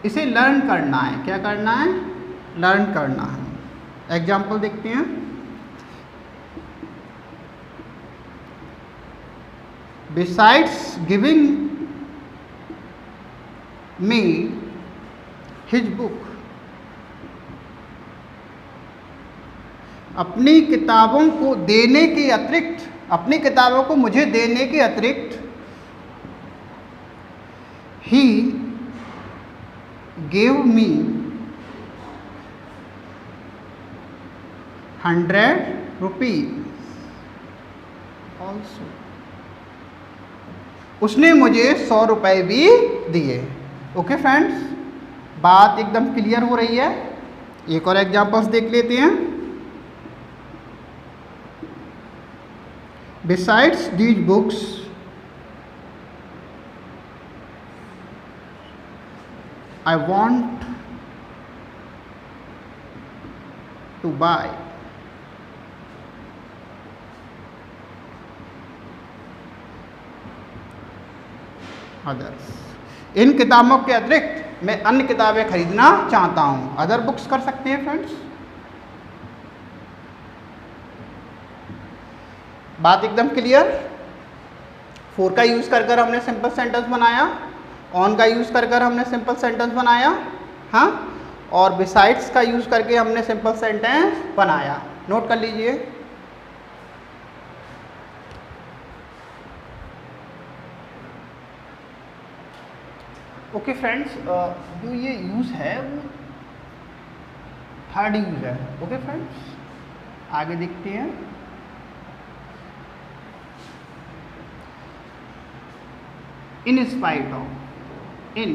Speaker 1: इसे लर्न करना है। क्या करना है? लर्न करना है। एग्जाम्पल देखते हैं, besides giving me his book, अपनी किताबों को देने के अतिरिक्त, अपनी किताबों को मुझे देने के अतिरिक्त ही gave me 100 rupees also। उसने मुझे 100 रुपए भी दिए। ओके फ्रेंड्स, बात एकदम क्लियर हो रही है? एक और एग्जांपल्स देख लेते हैं। Besides these books I want to buy others। इन किताबों के अतिरिक्त मैं अन्य किताबें खरीदना चाहता हूं। अदर बुक्स कर सकते हैं फ्रेंड्स। बात एकदम क्लियर। फोर का यूज कर हमने सिंपल सेंटेंस बनाया, ऑन का यूज कर हमने सिंपल सेंटेंस बनाया, हाँ, और बिसाइड्स का यूज करके हमने सिंपल सेंटेंस बनाया। नोट कर लीजिए। ओके फ्रेंड्स, जो ये यूज है वो थर्ड यूज है। ओके फ्रेंड्स, आगे देखते हैं। In spite of, in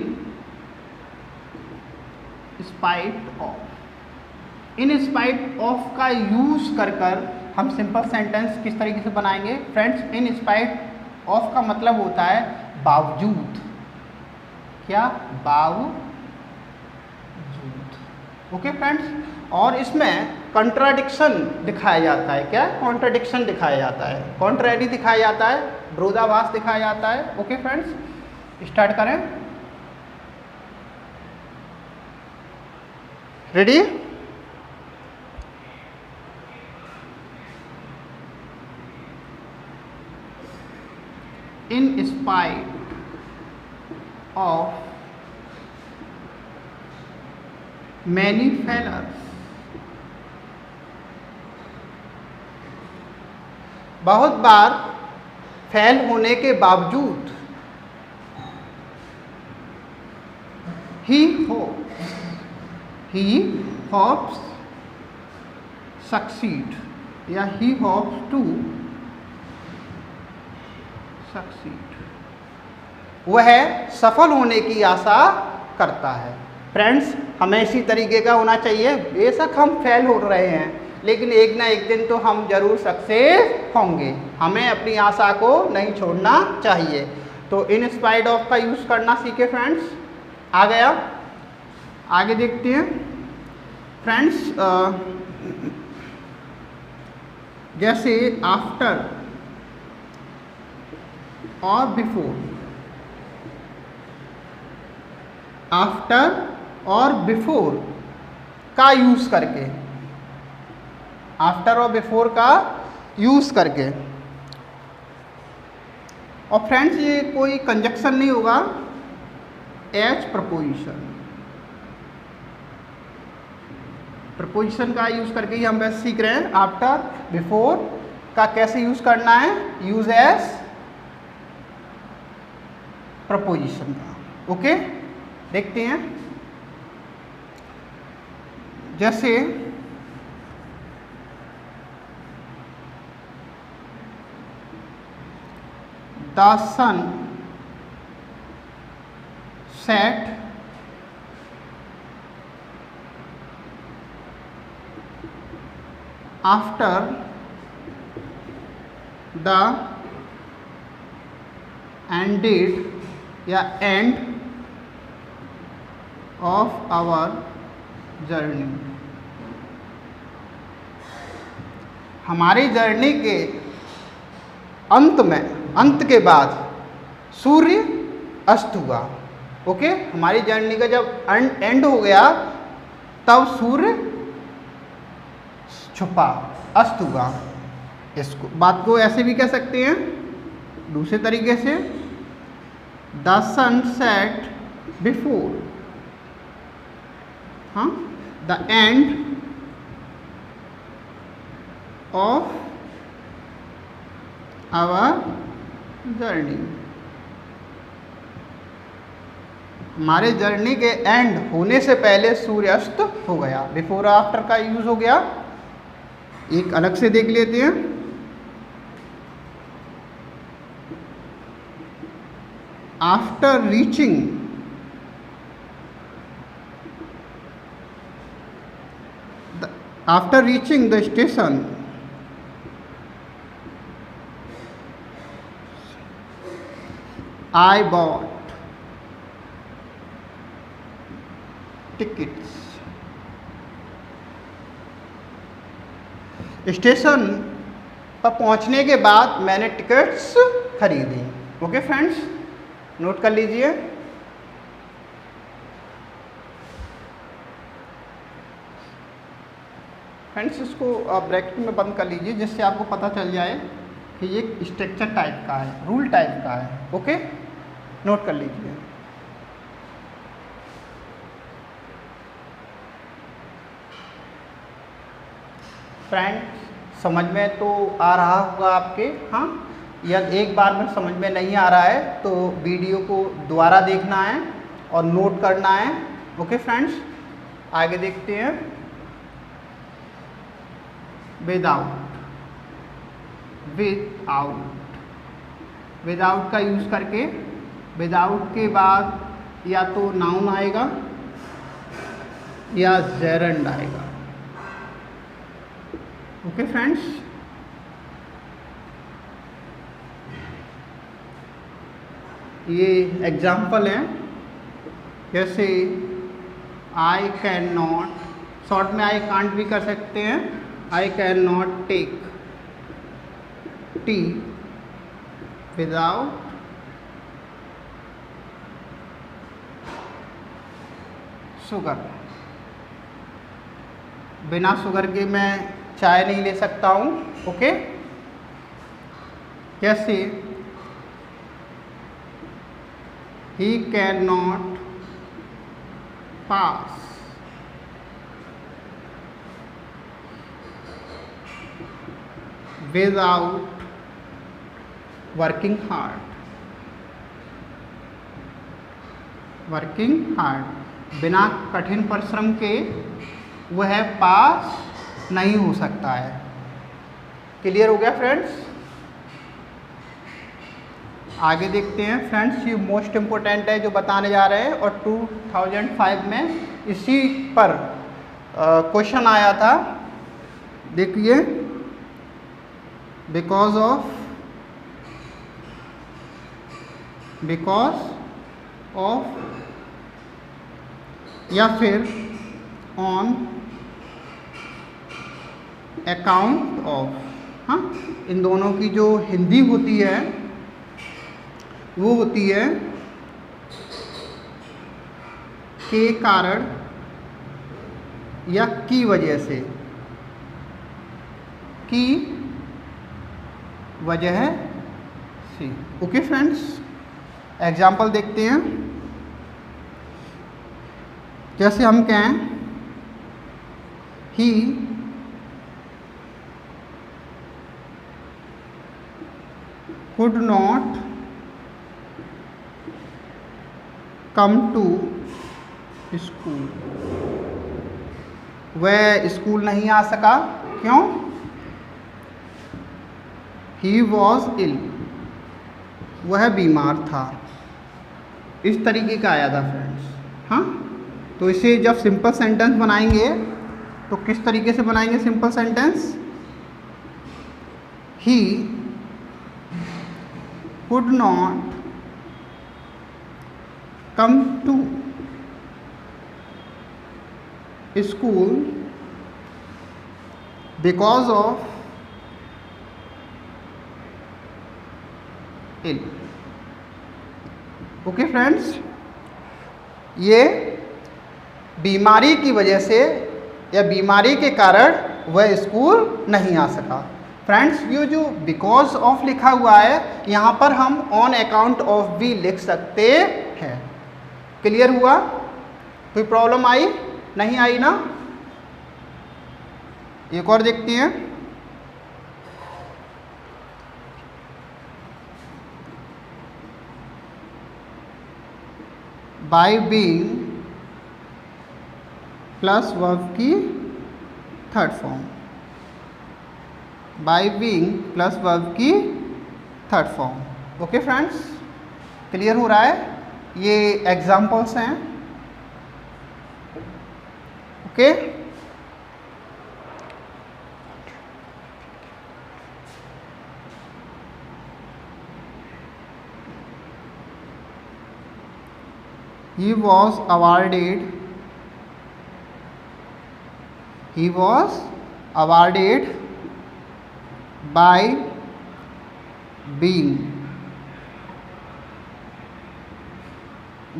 Speaker 1: spite of, in spite of का यूज कर हम सिंपल सेंटेंस किस तरीके से बनाएंगे फ्रेंड्स। इन स्पाइट ऑफ का मतलब होता है बावजूद। क्या? बावजूद। ओके फ्रेंड्स, और इसमें कंट्राडिक्शन दिखाया जाता है। क्या? कॉन्ट्राडिक्शन दिखाया जाता है, कॉन्ट्रैरी दिखाया जाता है, विरोधाभास दिखाया जाता है। ओके फ्रेंड्स, स्टार्ट करें। Ready? In spite of many failures, बहुत बार फेल होने के बावजूद, ही होप्स सक्सीड, या ही होप्स टू सक्सीड, वह सफल होने की आशा करता है। फ्रेंड्स, हमें इसी तरीके का होना चाहिए। बेशक हम फेल हो रहे हैं, लेकिन एक ना एक दिन तो हम जरूर सक्सेस होंगे। हमें अपनी आशा को नहीं छोड़ना चाहिए। तो इन स्पाइट ऑफ का यूज करना सीखे फ्रेंड्स। आ गया? आगे देखते हैं फ्रेंड्स। जैसे आफ्टर और बिफोर, आफ्टर और बिफोर का यूज करके, आफ्टर और बिफोर का यूज करके, और फ्रेंड्स ये कोई कंजक्शन नहीं होगा, एज प्रपोजिशन, प्रपोजिशन का यूज करके ही हम बस सीख रहे हैं। आफ्टर बिफोर का कैसे यूज करना है, यूज एज प्रपोजिशन का। ओके, देखते हैं। जैसे the sun set after the ended या एंड ऑफ आवर जर्नी, हमारी जर्नी के अंत में, अंत के बाद सूर्य अस्त हुआ। ओके, हमारी जर्नी का जब एंड हो गया तब सूर्य छुपा, अस्त हुआ। इसको बात को ऐसे भी कह सकते हैं दूसरे तरीके से, द सन सेट बिफोर, हाँ, the end of our journey, हमारे जर्नी के एंड होने से पहले सूर्यास्त हो गया। बिफोर आफ्टर का यूज हो गया। एक अलग से देख लेते हैं। After reaching After reaching the station, I bought tickets. Station पर पहुंचने के बाद मैंने टिकट्स खरीदी। ओके फ्रेंड्स, नोट कर लीजिए। फ्रेंड्स, इसको ब्रैकेट में बंद कर लीजिए जिससे आपको पता चल जाए कि ये स्ट्रक्चर टाइप का है, रूल टाइप का है। ओके, नोट कर लीजिए। फ्रेंड्स, समझ में तो आ रहा होगा आपके, हाँ, या एक बार में समझ में नहीं आ रहा है तो वीडियो को दोबारा देखना है और नोट करना है। ओके फ्रेंड्स, आगे देखते हैं। विदाउट, विदाउट का यूज़ करके, विदाउट के बाद या तो नाउन आएगा या जेरंड आएगा। ओके फ्रेंड्स, ये एग्जाम्पल हैं, जैसे आई कैन नॉट, शॉर्ट में आई कांट भी कर सकते हैं। I can not take tea without sugar, बिना शुगर के मैं चाय नहीं ले सकता हूँ। ओके, जैसे he can not pass without working hard, बिना कठिन परिश्रम के वह पास नहीं हो सकता है। क्लियर हो गया फ्रेंड्स? आगे देखते हैं फ्रेंड्स, ये मोस्ट इम्पोर्टेंट है जो बताने जा रहे हैं और 2005 में इसी पर क्वेश्चन आया था। देखिए, बिकॉज ऑफ या फिर ऑन अकाउंट ऑफ, हाँ, इन दोनों की जो हिंदी होती है वो होती है के कारण या की वजह से, की वजह से। ओके फ्रेंड्स, एग्जाम्पल देखते हैं। जैसे हम कहें ही could not come to school, वह स्कूल नहीं आ सका। क्यों? he was ill, वह बीमार था। इस तरीके का आया था फ्रेंड्स। हाँ, तो इसे जब सिंपल सेंटेंस बनाएंगे तो किस तरीके से बनाएंगे simple sentence? He could not come to school because of ill। Okay friends, ये बीमारी की वजह से या बीमारी के कारण वह स्कूल नहीं आ सका। फ्रेंड्स, ये जो बिकॉज ऑफ लिखा हुआ है यहाँ पर हम ऑन अकाउंट ऑफ भी लिख सकते हैं। क्लियर हुआ? कोई प्रॉब्लम आई? नहीं आई ना? एक और देखते हैं। बाय बीइंग प्लस वर्ब की third form, by being plus verb की third form. Okay friends, clear हो रहा है? ये एग्जाम्पल्स हैं। Okay, he was awarded by being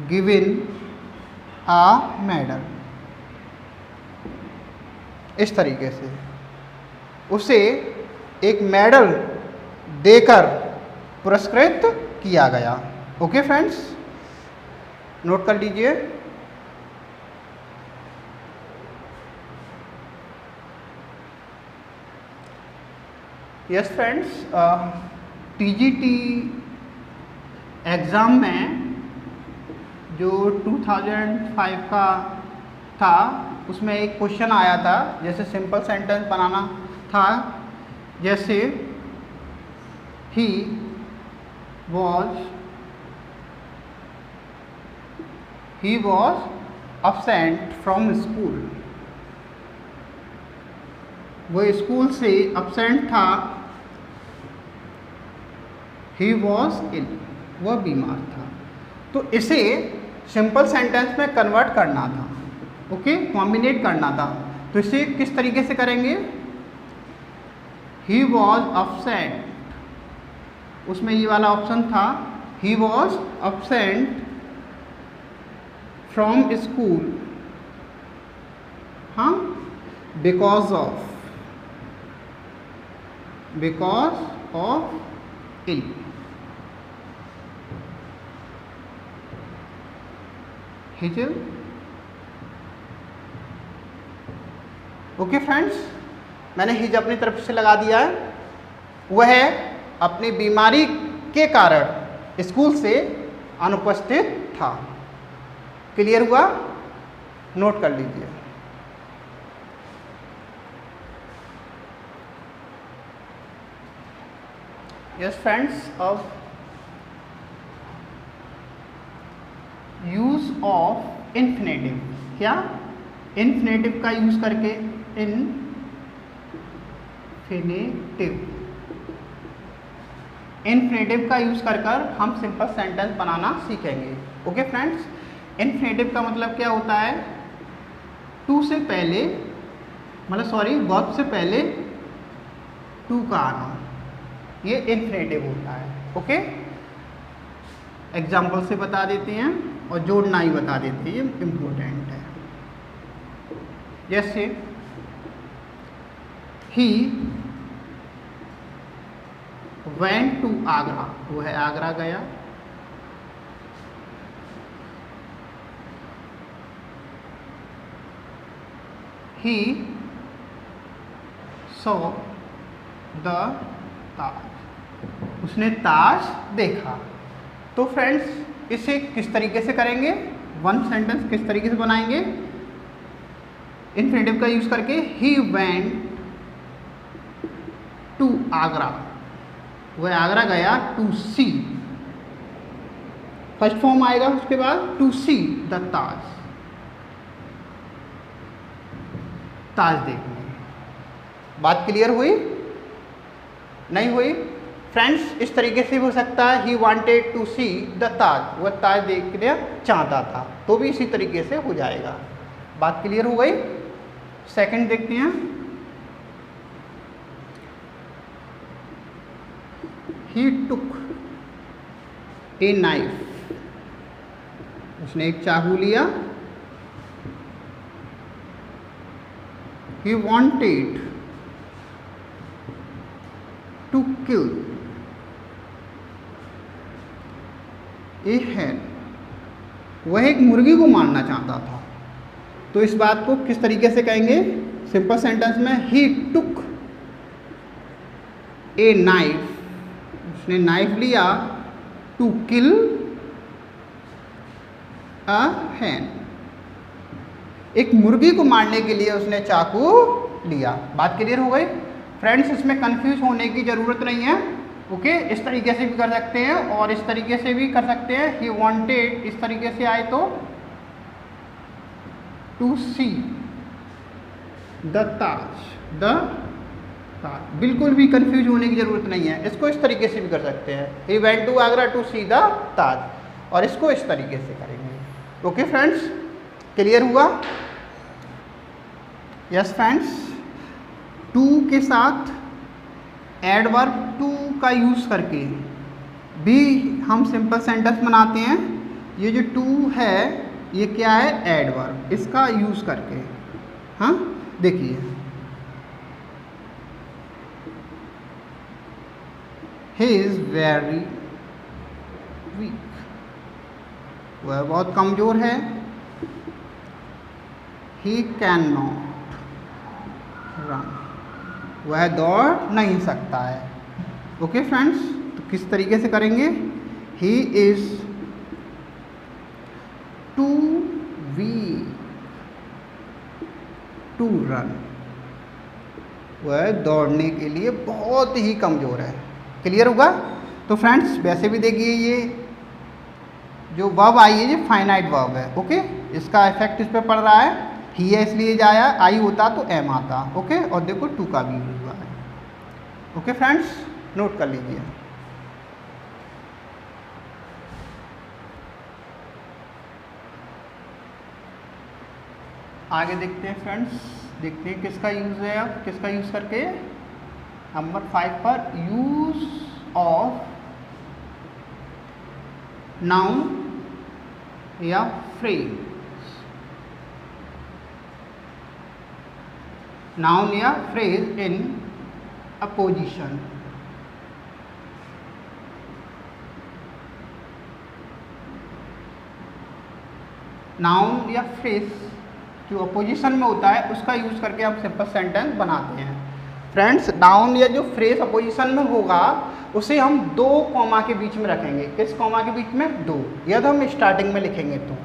Speaker 1: given a medal। इस तरीके से उसे एक मेडल देकर पुरस्कृत किया गया। ओके फ्रेंड्स, नोट कर लीजिए। यस फ्रेंड्स, टीजीटी एग्ज़ाम में जो 2005 का था उसमें एक क्वेश्चन आया था, जैसे सिंपल सेंटेंस बनाना था, जैसे ही वॉज absent फ्रॉम स्कूल। वो स्कूल से absent था। ही वॉज इल, वह बीमार था। तो इसे सिंपल सेंटेंस में कन्वर्ट करना था, ओके, कॉम्बिनेट करना था। तो इसे किस तरीके से करेंगे? ही वॉज absent, उसमें ये वाला ऑप्शन था, he was absent from school, हाँ, बिकॉज ऑफ इल। हिजल। ओके फ्रेंड्स, मैंने हिज अपनी तरफ से लगा दिया है। वह अपनी बीमारी के कारण स्कूल से अनुपस्थित था। क्लियर हुआ? नोट कर लीजिए। यस फ्रेंड्स, अब यूज ऑफ इन्फिनेटिव। क्या? इन्फिनेटिव का यूज करके, इन्फिनेटिव का यूज कर हम सिंपल सेंटेंस बनाना सीखेंगे। ओके फ्रेंड्स, इन्फिनेटिव का मतलब क्या होता है? टू से पहले, मतलब सॉरी, वर्ब से पहले टू का आना, ये इन्फिनेटिव होता है। ओके, एग्जाम्पल से बता देते हैं और जोड़ना ही बता देते हैं, ये इम्पोर्टेंट है। जैसे ही वेंट टू आगरा, वो है आगरा गया। ही सॉ द ताज, उसने ताज देखा। तो फ्रेंड्स, इसे किस तरीके से करेंगे? वन सेंटेंस किस तरीके से बनाएंगे? इन्फिनेटिव का यूज करके, ही वेंट टू आगरा, वह आगरा गया टू सी, फर्स्ट फॉर्म आएगा, उसके बाद टू सी द ताज, ताज देखने। बात क्लियर हुई? नहीं हुई? फ्रेंड्स, इस तरीके से भी हो सकता है, he wanted to see the Taj, वह ताज देखना चाहता था, तो भी इसी तरीके से हो जाएगा। बात क्लियर हो गई? सेकंड देखते हैं। ही टुक ए नाइफ, उसने एक चाकू लिया। He wanted to kill a hen, वह एक मुर्गी को मारना चाहता था। तो इस बात को किस तरीके से कहेंगे सिंपल सेंटेंस में? ही टुक ए नाइफ, उसने नाइफ लिया, टू किल अ hen, एक मुर्गी को मारने के लिए उसने चाकू लिया। बात क्लियर हो गई? फ्रेंड्स, इसमें कंफ्यूज होने की ज़रूरत नहीं है। ओके, इस तरीके से भी कर सकते हैं और इस तरीके से भी कर सकते हैं। ही वांटेड इस तरीके से आए तो टू सी द ताज, बिल्कुल भी कंफ्यूज होने की ज़रूरत नहीं है। इसको इस तरीके से भी कर सकते हैं, he went to Agra to see the Taj, और इसको इस तरीके से करेंगे। ओके फ्रेंड्स, क्लियर हुआ? यस फ्रेंड्स, टू के साथ एडवर्ब टू का यूज़ करके भी हम सिंपल सेंटेंस बनाते हैं। ये जो टू है ये क्या है? एडवर्ब, इसका यूज़ करके। हाँ देखिए, ही इज़ वेरी वीक, वह बहुत कमज़ोर है। ही कैन नॉट रन, वह दौड़ नहीं सकता है। ओके फ्रेंड्स, तो किस तरीके से करेंगे? He is too weak to run, वह दौड़ने के लिए बहुत ही कमज़ोर है। क्लियर होगा? तो फ्रेंड्स वैसे भी देखिए, ये जो वर्ब आई है ये फाइनाइट वर्ब है। ओके, इसका इफेक्ट इस पर पड़ रहा है। ही है इसलिए जाया, आई होता तो एम आता। ओके, और देखो टू का भी हुआ है। ओके फ्रेंड्स, नोट कर लीजिए। आगे देखते हैं फ्रेंड्स, देखते हैं किसका यूज़ है। अब किसका यूज़ करके, नंबर 5 पर, यूज ऑफ नाउन या फ्रेज। नाउन या फ्रेज इन अपोजिशन। नाउन या फ्रेज जो अपोजिशन में होता है उसका यूज़ करके हम सिंपल सेंटेंस बनाते हैं। फ्रेंड्स, नाउन या जो फ्रेज अपोजिशन में होगा उसे हम दो कॉमा के बीच में रखेंगे। किस कॉमा के बीच में? दो, या तो हम स्टार्टिंग में लिखेंगे। तो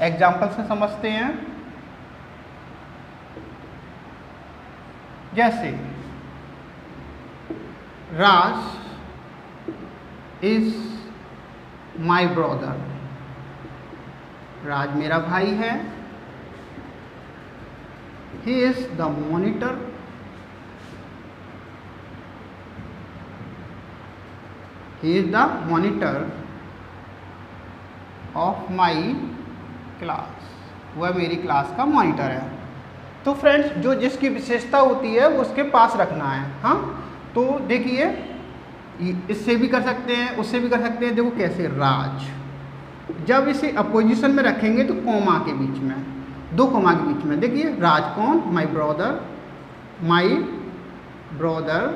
Speaker 1: एग्जाम्पल से समझते हैं। जैसे राज इज माई ब्रदर, राज मेरा भाई है। He is the monitor, he is the monitor of my class, वह मेरी क्लास का मॉनिटर है। तो फ्रेंड्स, जो जिसकी विशेषता होती है वो उसके पास रखना है। हाँ, तो देखिए, इससे भी कर सकते हैं, उससे भी कर सकते हैं। देखो कैसे, राज, जब इसे अपोजिशन में रखेंगे तो कॉमा के बीच में, दो कॉमा के बीच में। देखिए, राज कौन? My brother, my brother.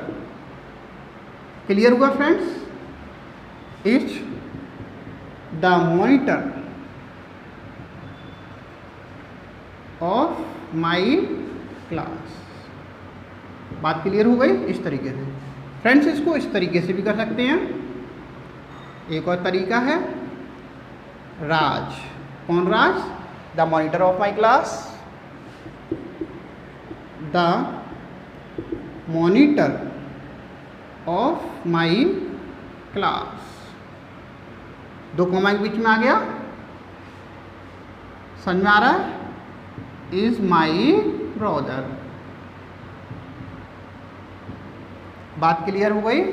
Speaker 1: Clear हुआ friends? Is the monitor of my class. बात क्लियर हो गई? इस तरीके से फ्रेंड्स, इसको इस तरीके से भी कर सकते हैं। एक और तरीका है, राज, कौन Raj? The monitor of my class, the monitor of my class. दो कॉमा के बीच में आ गया, समझ में आ रहा है? Is my brother. बात क्लियर हो गई?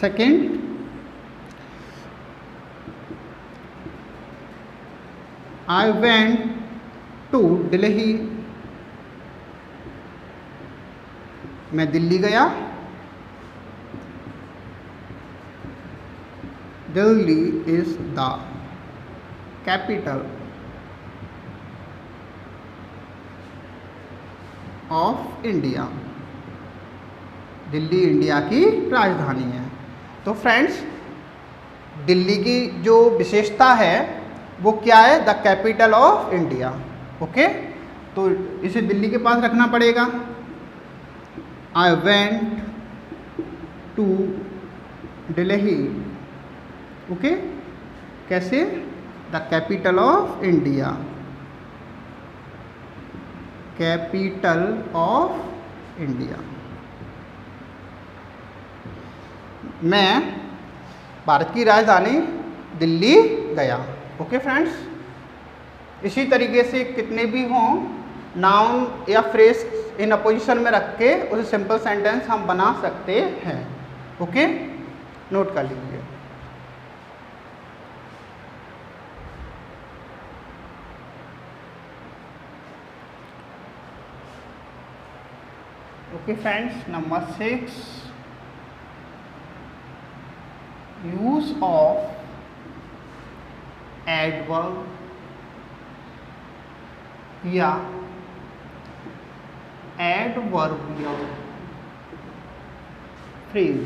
Speaker 1: Second, I went to Delhi, मैं दिल्ली गया। Delhi is the capital of India, Delhi India की राजधानी है। तो फ्रेंड्स, दिल्ली की जो विशेषता है वो क्या है? The capital of India. Okay, तो इसे दिल्ली के पास रखना पड़ेगा। I went to Delhi. Okay, कैसे? The capital of India, capital of India. मैं भारत की राजधानी दिल्ली गया। ओके फ्रेंड्स, इसी तरीके से कितने भी हों नाउन या फ्रेज इन अपोजिशन में रख के उसे सिंपल सेंटेंस हम बना सकते हैं। ओके, नोट कर लीजिए। Okay friends, number 6, use of adverb या एडवर्बियल फ्रेज।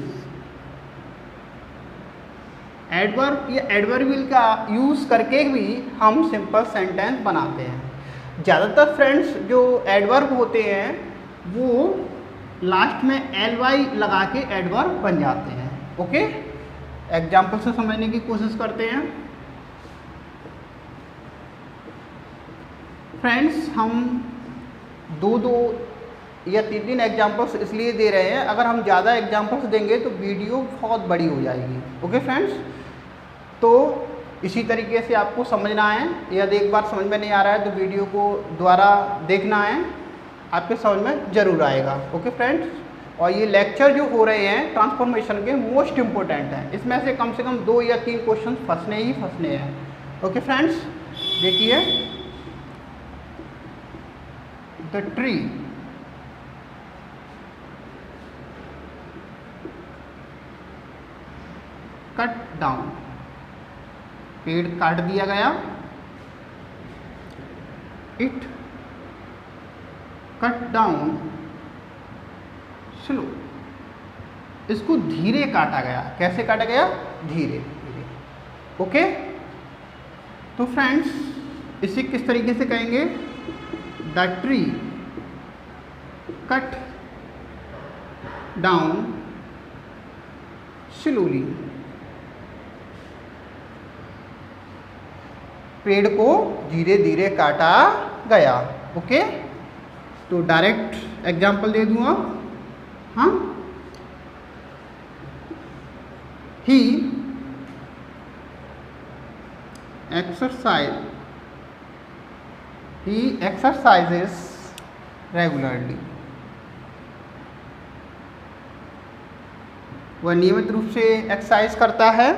Speaker 1: एडवर्ब या एडवर्बियल का यूज़ करके भी हम सिंपल सेंटेंस बनाते हैं। ज़्यादातर फ्रेंड्स जो एडवर्ब होते हैं वो लास्ट में ly लगा के एडवर्ब बन जाते हैं। ओके, एग्जाम्पल से समझने की कोशिश करते हैं। फ्रेंड्स, हम दो या तीन एग्जाम्पल्स इसलिए दे रहे हैं, अगर हम ज़्यादा एग्जाम्पल्स देंगे तो वीडियो बहुत बड़ी हो जाएगी। ओके फ्रेंड्स, तो इसी तरीके से आपको समझना है। यदि एक बार समझ में नहीं आ रहा है तो वीडियो को दोबारा देखना है, आपके समझ में ज़रूर आएगा। ओके फ्रेंड्स, और ये लेक्चर जो हो रहे हैं ट्रांसफॉर्मेशन के मोस्ट इम्पोर्टेंट हैं, इसमें से कम 2 या 3 क्वेश्चन फंसने ही फंसने हैं। ओके फ्रेंड्स, देखिए, द ट्री कट डाउन, पेड़ काट दिया गया। इट कट डाउन स्लो, इसको धीरे काटा गया। कैसे काटा गया? धीरे धीरे। ओके, तो फ्रेंड्स इसे किस तरीके से कहेंगे? The tree cut down slowly, पेड़ को धीरे धीरे काटा गया। ओके, तो डायरेक्ट एग्जाम्पल दे दूंगा। हाँ, ही एक्सरसाइजेस रेगुलरली, वह नियमित रूप से एक्सरसाइज करता है।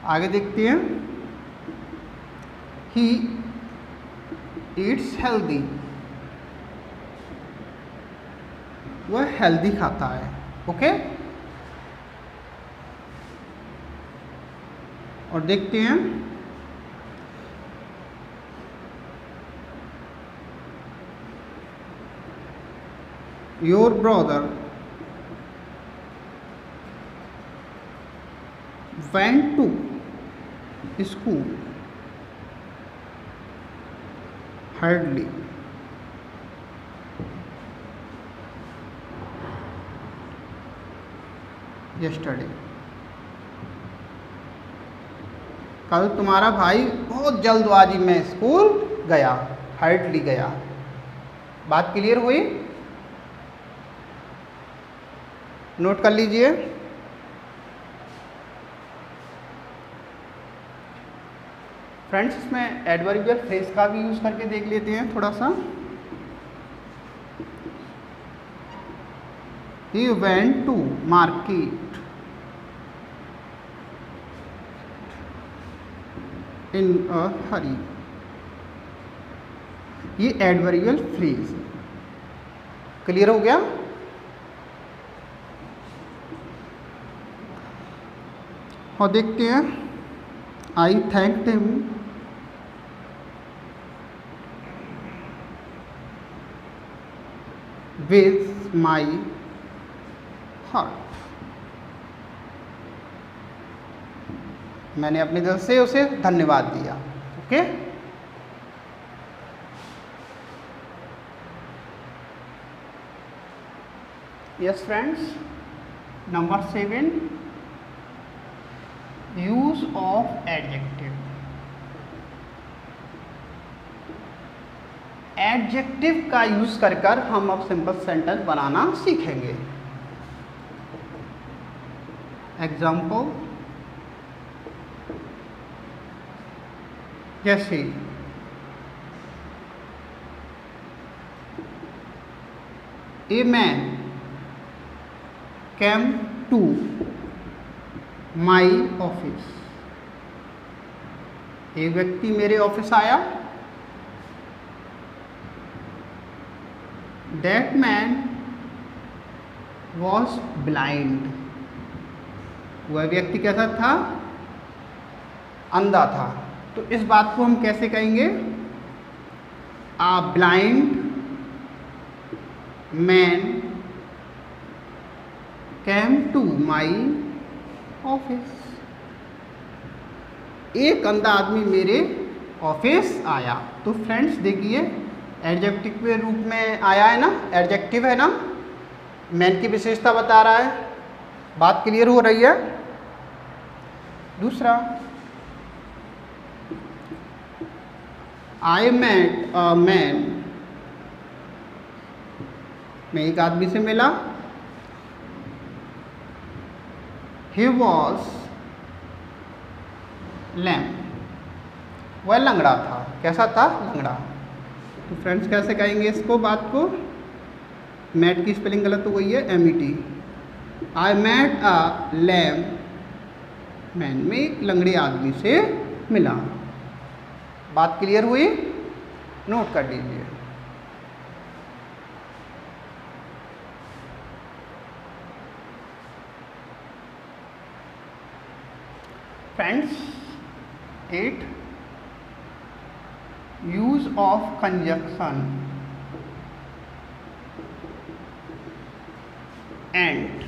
Speaker 1: आगे देखते हैं, ही ईट्स हेल्दी, वह हेल्दी खाता है। ओके, और देखते हैं, your brother went to school hardly, yesterday, कल तुम्हारा भाई बहुत जल्दबाजी में स्कूल गया। hardly गया। बात क्लियर हुई? नोट कर लीजिए। फ्रेंड्स, इसमें एडवर्बियल फ्रेज का भी यूज़ करके देख लेते हैं थोड़ा सा। He went to market in a hurry, ये एडवर्बियल फ्रेज। क्लियर हो गया? और देखते हैं, I thanked him with my heart, मैंने अपने दिल से उसे धन्यवाद दिया। Okay, yes friends, number 7, use of adjective. Adjective का यूज कर हम अब सिंपल सेंटेंस बनाना सीखेंगे। एग्जाम्पल, जैसे a man came to my office, एक व्यक्ति मेरे ऑफिस आया। दैट मैन वॉज ब्लाइंड, वह व्यक्ति कैसा था, अंधा था। तो इस बात को हम कैसे कहेंगे, a blind man came to my office, एक अंधा आदमी मेरे ऑफिस आया। तो फ्रेंड्स देखिए एडजेक्टिव के रूप में आया है ना, एडजेक्टिव है ना, मैन की विशेषता बता रहा है। बात क्लियर हो रही है। दूसरा, आई मेट अ मैन, मैं एक आदमी से मिला, ही वॉज लैम, वह लंगड़ा था। कैसा था, लंगड़ा। तो फ्रेंड्स कैसे कहेंगे इसको, बात को, मैट की स्पेलिंग गलत हो गई है, MET। आई मैट अ लैम मैन, में एक लंगड़े आदमी से मिला। बात क्लियर हुई, नोट कर लीजिए। Friends 8 use of conjunction and,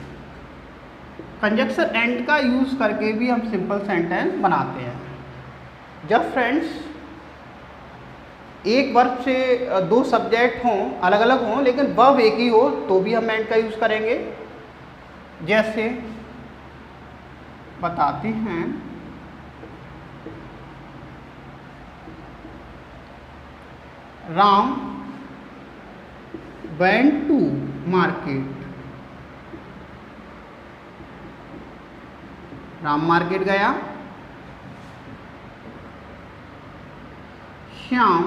Speaker 1: conjunction and का यूज करके भी हम सिंपल सेंटेंस बनाते हैं। जब फ्रेंड्स एक वर्ब से दो सब्जेक्ट हों, अलग अलग हों, लेकिन वर्ब एक ही हो, तो भी हम एंड का यूज करेंगे। जैसे बताते हैं, Ram went to market, Ram market गया। Shyam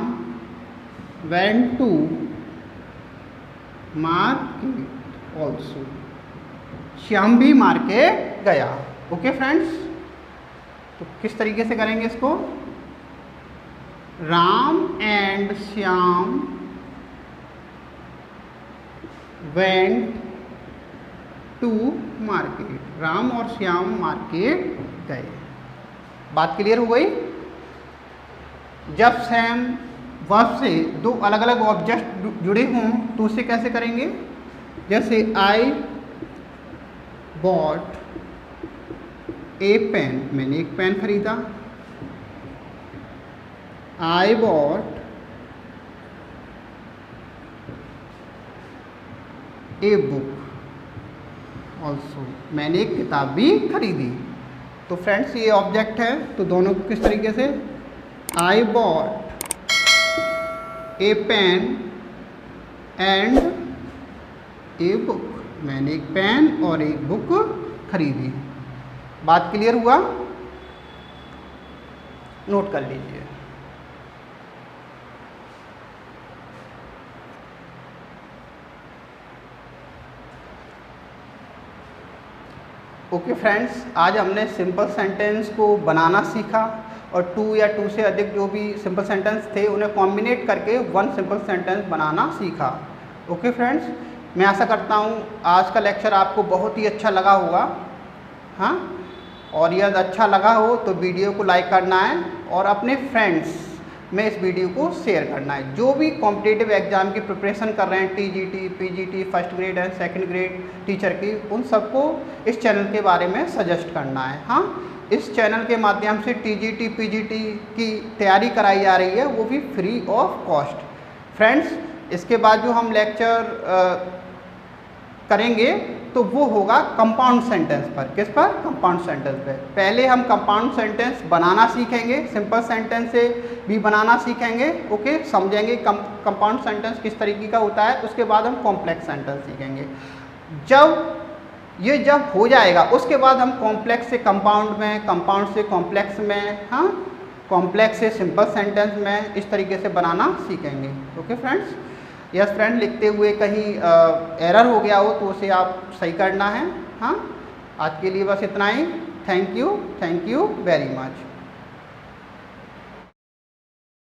Speaker 1: went to market also, Shyam भी मार्केट गया। ओके फ्रेंड्स, तो किस तरीके से करेंगे इसको, Ram and Shyam went to market, Ram और श्याम मार्केट गए। बात क्लियर हो गई। जब सेम वर्ब से दो अलग अलग ऑब्जेक्ट जुड़े हों तो उसे कैसे करेंगे, जैसे आई बॉट ए पेन, मैंने एक पेन खरीदा। आई बॉट ए बुक ऑल्सो, मैंने एक किताब भी खरीदी। तो फ्रेंड्स ये ऑब्जेक्ट है, तो दोनों को किस तरीके से, I bought a pen and a book, मैंने एक पेन और एक बुक खरीदी। बात क्लियर हुआ, नोट कर लीजिए। ओके फ्रेंड्स, आज हमने सिंपल सेंटेंस को बनाना सीखा और 2 या 2 से अधिक जो भी सिंपल सेंटेंस थे उन्हें कॉम्बिनेट करके 1 सिंपल सेंटेंस बनाना सीखा। ओके फ्रेंड्स, मैं आशा करता हूँ आज का लेक्चर आपको बहुत ही अच्छा लगा होगा। हाँ, और यदि अच्छा लगा हो तो वीडियो को लाइक करना है और अपने फ्रेंड्स में इस वीडियो को शेयर करना है। जो भी कॉम्पिटिटिव एग्ज़ाम की प्रिपरेशन कर रहे हैं, TGT, PGT, first grade and second grade teacher की, उन सबको इस चैनल के बारे में सजेस्ट करना है। हाँ, इस चैनल के माध्यम से TGT, PGT की तैयारी कराई जा रही है, वो भी फ्री ऑफ कॉस्ट। फ्रेंड्स, इसके बाद जो हम लेक्चर करेंगे तो वो होगा कंपाउंड सेंटेंस पर। किस पर, कंपाउंड सेंटेंस पर। पहले हम कंपाउंड सेंटेंस बनाना सीखेंगे, सिंपल सेंटेंस से भी बनाना सीखेंगे। ओके, समझेंगे कंपाउंड सेंटेंस किस तरीके का होता है। उसके बाद हम कॉम्प्लेक्स सेंटेंस सीखेंगे। जब हो जाएगा उसके बाद हम कॉम्प्लेक्स से कंपाउंड में, कंपाउंड से कॉम्प्लेक्स में, हाँ, कॉम्प्लेक्स से सिंपल सेंटेंस में, इस तरीके से बनाना सीखेंगे। ओके फ्रेंड्स, यस फ्रेंड, लिखते हुए कहीं एरर हो गया हो तो उसे आप सही करना है। हाँ, आज के लिए बस इतना ही। Thank you very much.